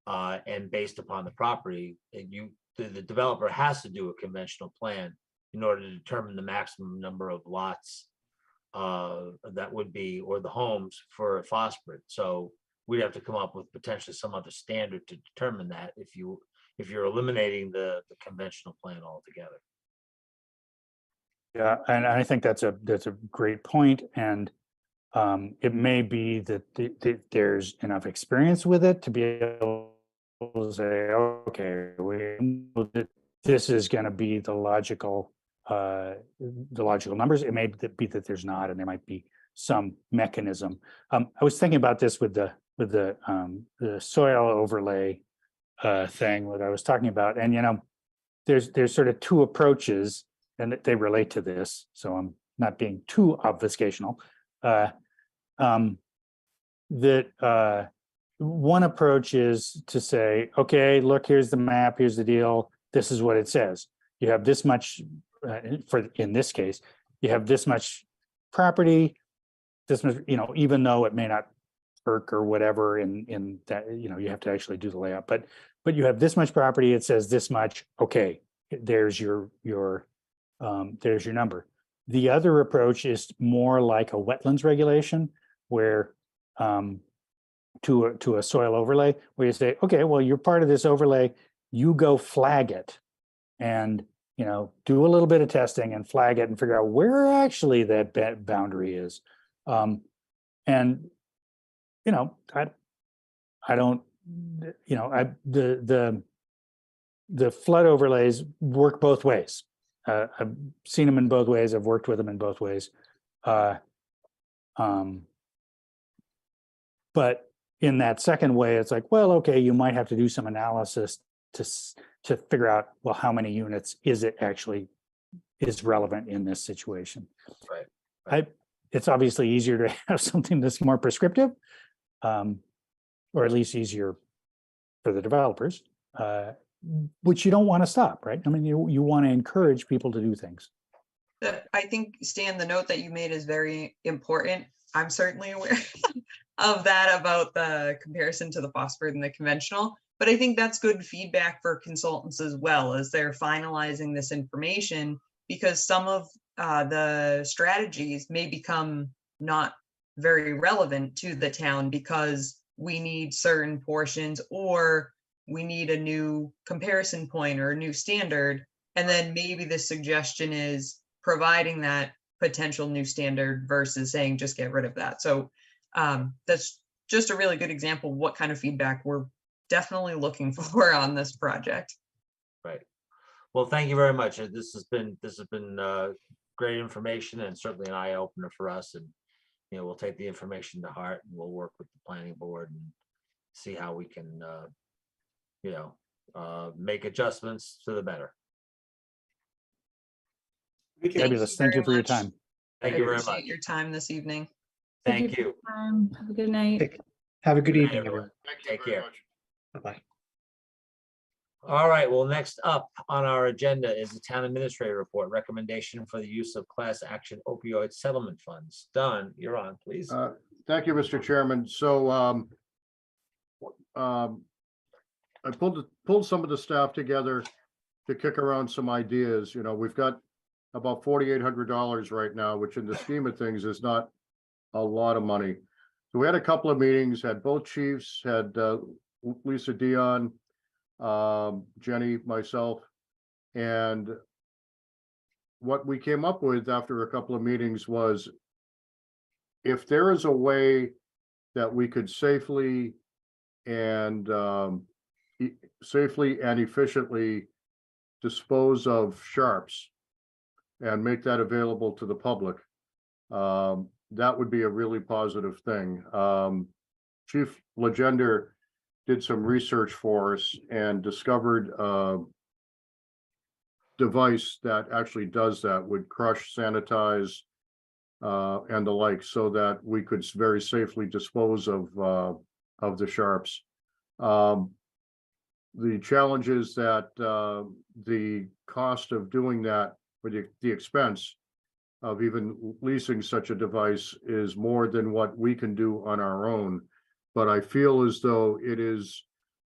And based upon the property, the developer has to do a conventional plan in order to determine the maximum number of lots that would be, or the homes for a phosphate. So we'd have to come up with potentially some other standard to determine that if you're eliminating the conventional plan altogether. Yeah, and I think that's a great point, and it may be that there's enough experience with it to be able to say, okay, this is going to be the logical numbers. It may be that there's not, and there might be some mechanism. I was thinking about this with the soil overlay thing that I was talking about, and there's sort of two approaches, and they relate to this. So I'm not being too obfuscational. One approach is to say, okay, look, here's the map, here's the deal. This is what it says. You have this much, in this case, you have this much property, this much, even though it may not work or whatever in that, you have to actually do the layout, but you have this much property, it says this much, okay, there's your number. The other approach is more like a wetlands regulation where to a soil overlay, where you say, okay, well, you're part of this overlay, you go flag it and do a little bit of testing and flag it and figure out where actually that boundary is. I don't, the flood overlays work both ways. I've seen them in both ways. I've worked with them in both ways. But in that second way, it's like, well, okay, you might have to do some analysis to figure out, well, how many units is relevant in this situation. Right. It's obviously easier to have something that's more prescriptive, or at least easier for the developers, which you don't want to stop, right? I mean, you want to encourage people to do things. I think, Stan, the note that you made is very important. I'm certainly aware of that, about the comparison to the phosphate and the conventional, but I think that's good feedback for consultants as well as they're finalizing this information, because some of the strategies may become not very relevant to the town because we need certain portions, or we need a new comparison point or a new standard. And then maybe the suggestion is providing that potential new standard versus saying, just get rid of that. So that's just a really good example of what kind of feedback we're definitely looking for on this project. Right. Well, thank you very much. This has been great information and certainly an eye opener for us. And we'll take the information to heart and we'll work with the planning board and see how we can make adjustments to the better. Fabulous. Thank you for your time. Thank you very much. Appreciate your time this evening. Thank you. Have a good night. Have a good Good night, evening, everyone. Take care. Bye-bye. All right, well, next up on our agenda is the town administrator report, recommendation for the use of class action opioid settlement funds. Don, you're on, please. Thank you, Mr. Chairman. So I pulled some of the staff together to kick around some ideas. We've got about $4,800 right now, which in the scheme of things is not a lot of money. So we had a couple of meetings, had both chiefs, had Lisa Dion, Jenny, myself, and what we came up with after a couple of meetings was, if there is a way that we could safely and efficiently dispose of sharps and make that available to the public, that would be a really positive thing. Chief Legender did some research for us and discovered a device that actually does that, would crush, sanitize, and the like, so that we could very safely dispose of the sharps. The challenge is that the cost of doing that, or the expense of even leasing such a device, is more than what we can do on our own. But I feel as though it is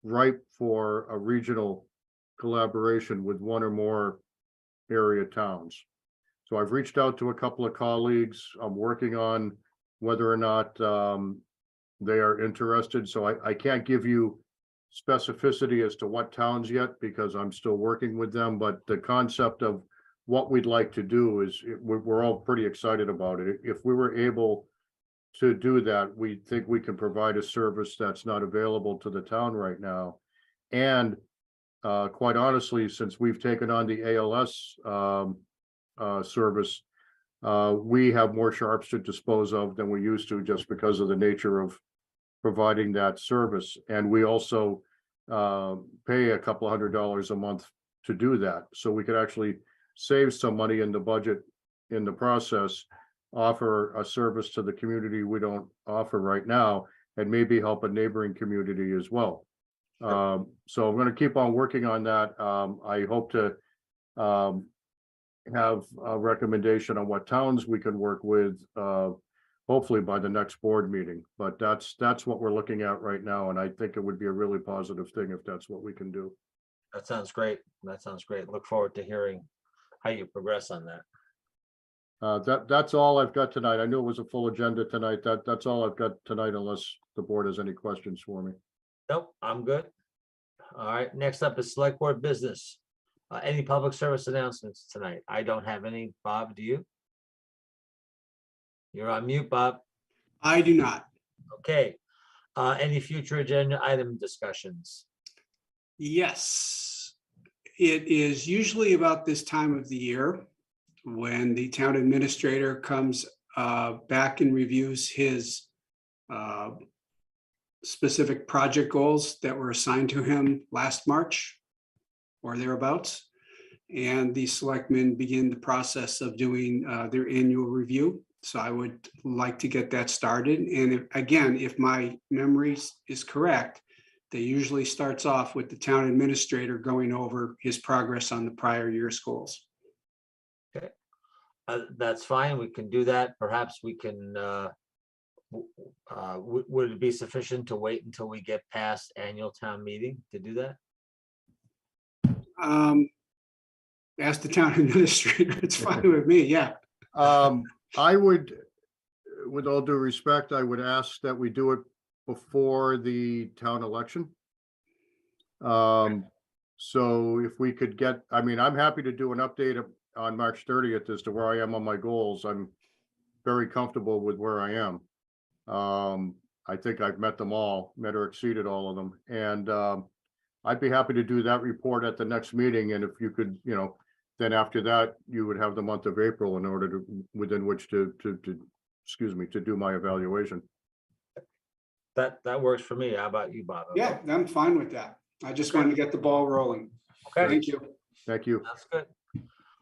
ripe for a regional collaboration with one or more area towns. So I've reached out to a couple of colleagues. I'm working on whether or not they are interested. So I can't give you specificity as to what towns yet because I'm still working with them. But the concept of what we'd like to do is we're all pretty excited about it. If we were able to do that, we think we can provide a service that's not available to the town right now. And quite honestly, since we've taken on the ALS service, we have more sharps to dispose of than we used to just because of the nature of providing that service. And we also pay a couple $100 a month to do that. So we could actually save some money in the budget in the process, offer a service to the community we don't offer right now, and maybe help a neighboring community as well. So I'm going to keep on working on that. I hope to have a recommendation on what towns we can work with, hopefully by the next board meeting. But that's what we're looking at right now, and I think it would be a really positive thing if that's what we can do. That sounds great. That sounds great. Look forward to hearing how you progress on that. That's all I've got tonight. I knew it was a full agenda tonight. That's all I've got tonight, unless the board has any questions for me. Nope, I'm good. All right, next up is select board business. Any public service announcements tonight? I don't have any. Bob, do you? You're on mute, Bob. I do not. Okay. Any future agenda item discussions? Yes. It is usually about this time of the year when the town administrator comes back and reviews his specific project goals that were assigned to him last March or thereabouts. And the selectmen begin the process of doing their annual review. So I would like to get that started. And if my memory is correct, that usually starts off with the town administrator going over his progress on the prior year's goals. Okay, that's fine. We can do that. Perhaps we can, would it be sufficient to wait until we get past annual town meeting to do that? Ask the town administrator. It's fine with me. Yeah. I would, with all due respect, I would ask that we do it before the town election. So if we could get, I mean, I'm happy to do an update on March 30th as to where I am on my goals. I'm very comfortable with where I am. I think I've met them all, met or exceeded all of them. And I'd be happy to do that report at the next meeting. And if you could, then after that, you would have the month of April in order to, within which to do my evaluation. That works for me. How about you, Bob? Yeah, I'm fine with that. I just wanted to get the ball rolling. Okay. Thank you. Thank you. That's good.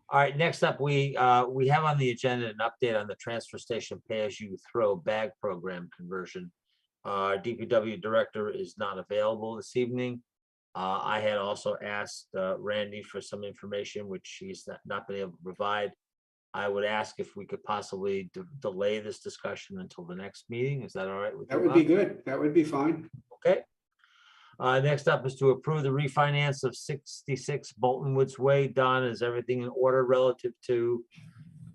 All right, next up, we have on the agenda an update on the transfer station pay-as-you-throw bag program conversion. Our DPW director is not available this evening. I had also asked Randy for some information, which he's not been able to provide. I would ask if we could possibly delay this discussion until the next meeting. Is that all right with you? That would be Bob? good. That would be fine. Okay. Next up is to approve the refinance of 66 Bolton Woods Way. Don, is everything in order relative to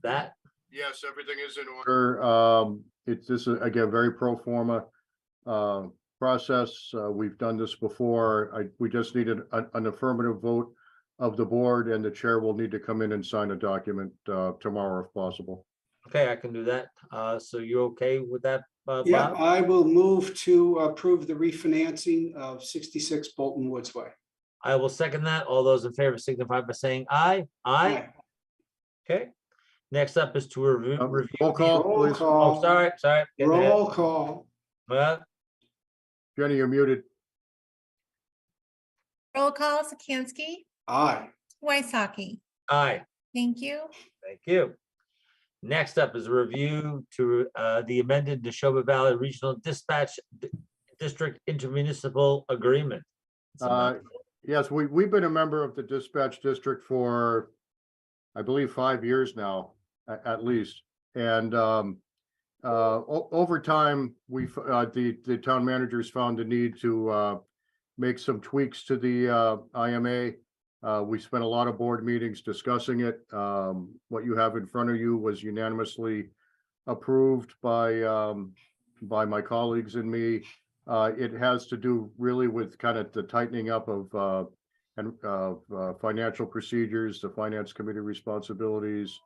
that? Yes, everything is in order. This is again very pro forma process. We've done this before. We just needed an affirmative vote of the board, and the chair will need to come in and sign a document tomorrow if possible. Okay, I can do that. So you okay with that, Yeah, Bob? I will move to approve the refinancing of 66 Bolton Woods Way. I will second that. All those in favor signify by saying aye. Aye. Okay. Next up is to review. Roll call, Roll please. call. Oh, sorry. Getting ahead. Roll call. Well, Jenny, you're muted. Roll call, Sikansky, Aye. Waisaki. aye. Thank you. Thank you. Next up is a review to the amended Neshoba Valley Regional Dispatch District Intermunicipal Agreement. It's a mouthful. Yes, we've been a member of the dispatch district for, I believe, 5 years now, at least. And over time, the town managers found the need to make some tweaks to the IMA. We spent a lot of board meetings discussing it. What you have in front of you was unanimously approved by my colleagues and me. It has to do really with kind of the tightening up of financial procedures, the finance committee responsibilities.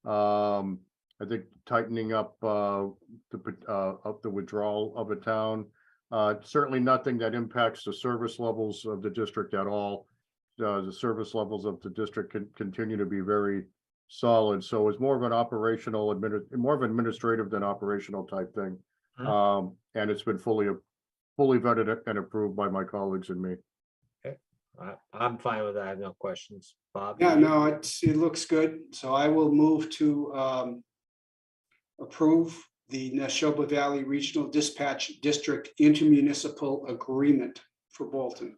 I think tightening up the withdrawal of a town. Certainly nothing that impacts the service levels of the district at all. The service levels of the district can continue to be very solid. So it's more of an operational, more of an administrative than operational type thing. And it's been fully vetted and approved by my colleagues and me. I'm fine with that. I have no questions. Bob? Yeah, no, it looks good. So I will move to approve the Neshoba Valley Regional Dispatch District intermunicipal agreement for Bolton.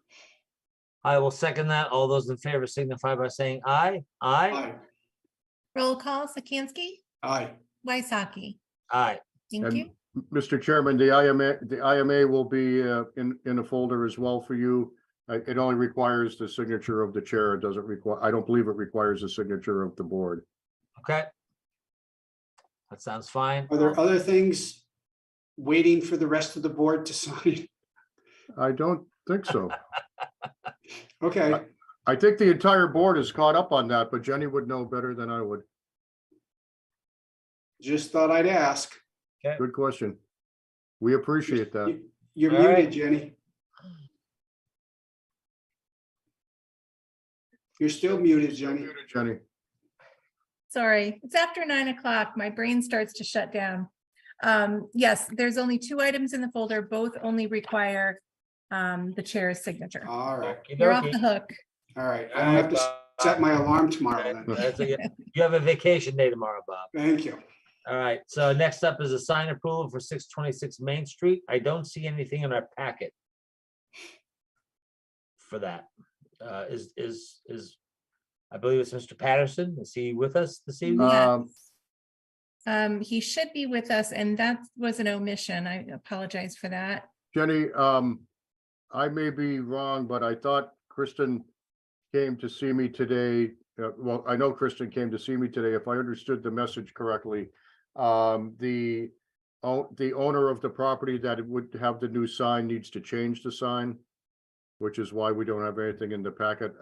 I will second that. All those in favor signify by saying aye. Aye. Aye. Roll call, Sikansky, Aye. Waisaki. Aye. Thank And you. Mr. Chairman, the IMA will be in a folder as well for you. It only requires the signature of the chair. It doesn't require, I don't believe it requires a signature of the board. Okay. That sounds fine. Are there other things waiting for the rest of the board to sign? I don't think so. Okay, I think the entire board is caught up on that, but Jenny would know better than I would. just thought I'd ask. Good question. We appreciate that. You're All muted, right. Jenny. You're still muted, Jenny. Jenny. Sorry, it's after 9 o'clock. My brain starts to shut down. Yes, there's only 2 items in the folder. Both only require the chair's signature. All right, You're off the hook. all right. I don't have to set my alarm tomorrow then. That's okay. You have a vacation day tomorrow, Bob. Thank you. All right, so next up is a sign approval for 626 Main Street. I don't see anything in our packet for that. I believe it's Mr. Patterson. Is he with us this evening? Yes. He should be with us, and that was an omission. I apologize for that. Jenny, I may be wrong, but I thought Kristen came to see me today. Well, I know Kristen came to see me today. If I understood the message correctly, the owner of the property that would have the new sign needs to change the sign, which is why we don't have anything in the packet.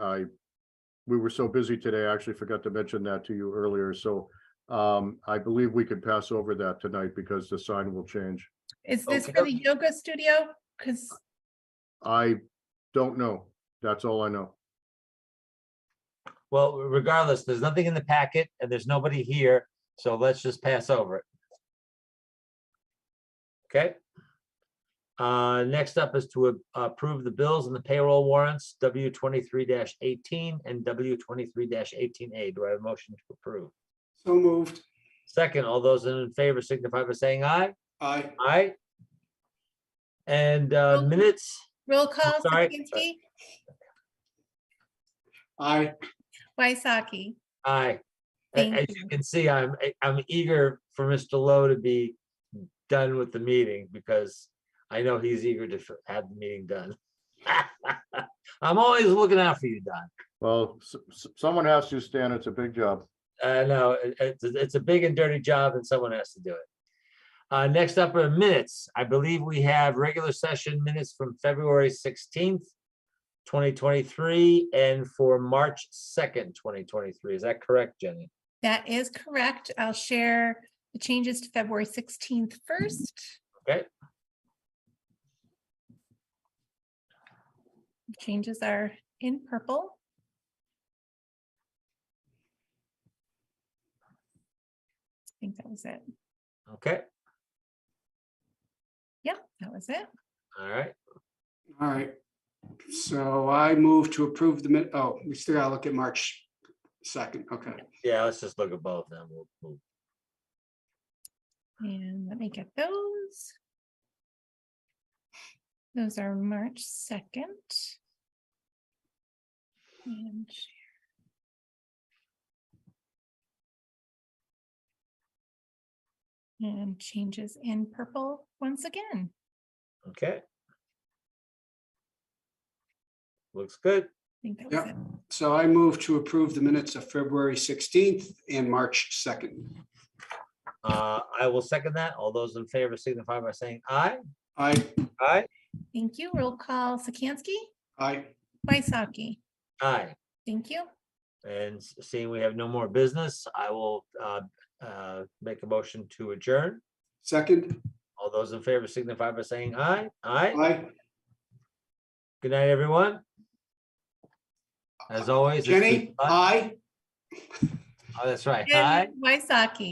We were so busy today, I actually forgot to mention that to you earlier. So I believe we could pass over that tonight because the sign will change. Is this for the yoga studio? Because I don't know. That's all I know. Well, regardless, there's nothing in the packet and there's nobody here, so let's just pass over it. Okay. Next up is to approve the bills and the payroll warrants, W23-18 and W23-18A. Do I have a motion to approve? So moved. Second, all those in favor signify by saying aye. Aye. Aye. And minutes. roll call, Sorry. Sikansky, Aye. Waisaki. Aye. Thank As you can see, I'm eager for Mr. Lowe to be done with the meeting because I know he's eager to have the meeting done. I'm always looking out for you, Don. Well, someone has to, Stan. It's a big job. No, it's a big and dirty job and someone has to do it. Next up are minutes. I believe we have regular session minutes from February 16th, 2023 and for March 2nd, 2023. Is that correct, Jenny? That is correct. I'll share the changes to February 16th first. Okay. Changes are in purple. I think that was it. Okay. Yeah, that was it. All right. All right. So I move to approve the oh, we still gotta look at March 2nd. Okay. Yeah, let's just look at both of them. We'll And let me get those. Those are March 2nd. And share. And changes in purple once again. Okay. Looks good. I think that was Yep. it. So I move to approve the minutes of February 16th and March 2nd. I will second that. All those in favor signify by saying aye. Aye. Aye. Thank you. Roll call Sikansky, Aye. Waisaki. Aye. Thank you. And seeing we have no more business, I will make a motion to adjourn. Second. All those in favor signify by saying aye. Aye. Aye. Good night, everyone. As always. it's Jenny, been fun. aye. Oh, that's right. Aye. And Waisaki.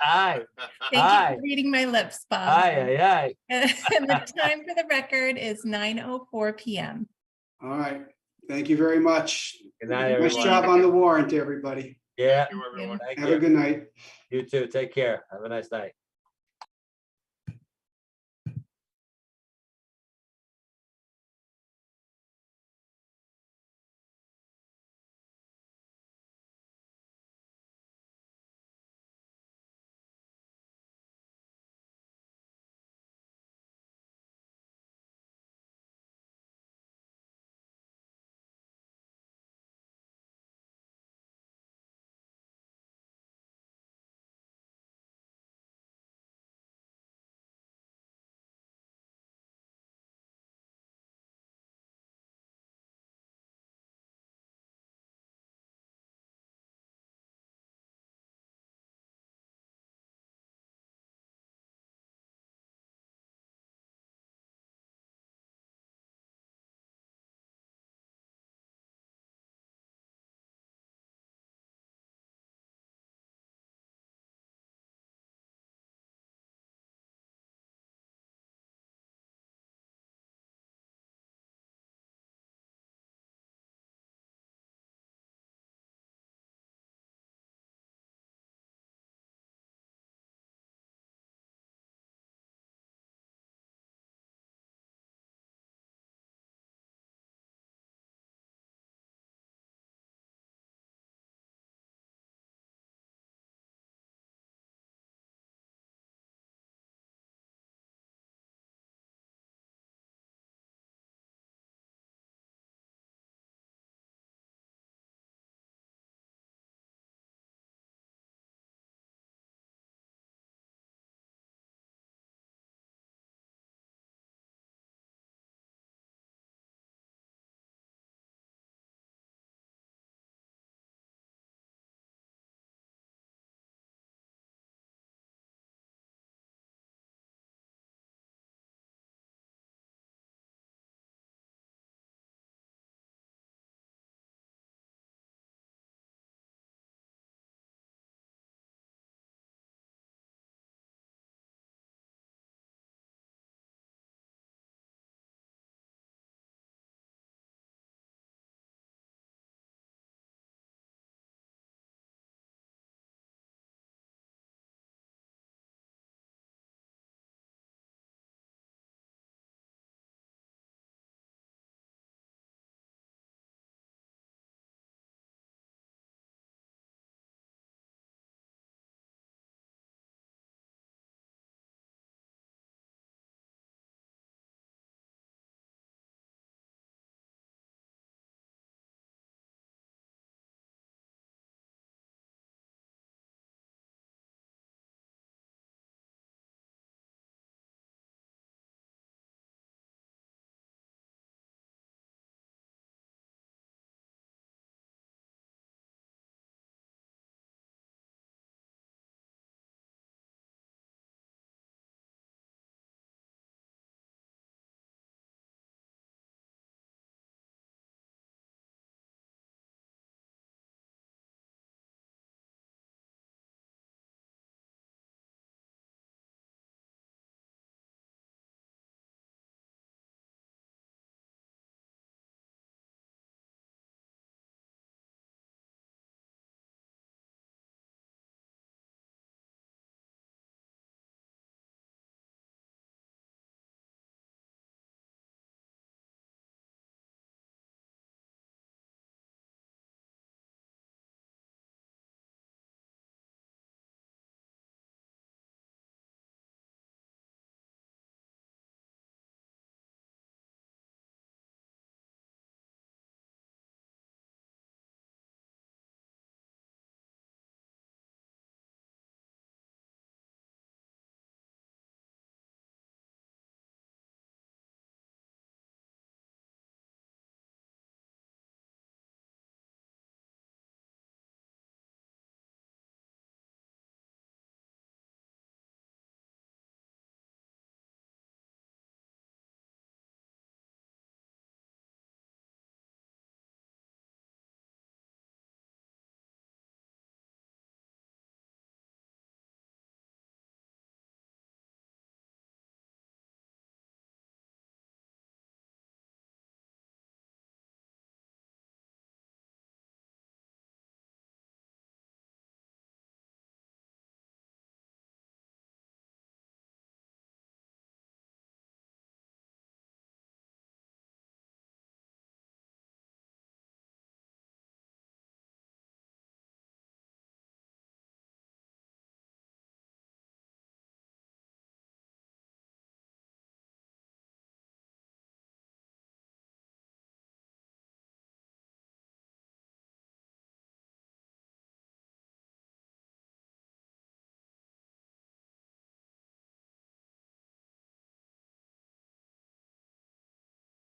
Aye. Thank you Aye. for reading my lips, Bob. Aye, aye, aye. And the time for the record is 9:04 PM. All right. Thank you very much. Good night, Nice everyone. job on the warrant, everybody. Yeah. Thank you. Thank Have a you. good night. You too. Take care. Have a nice night.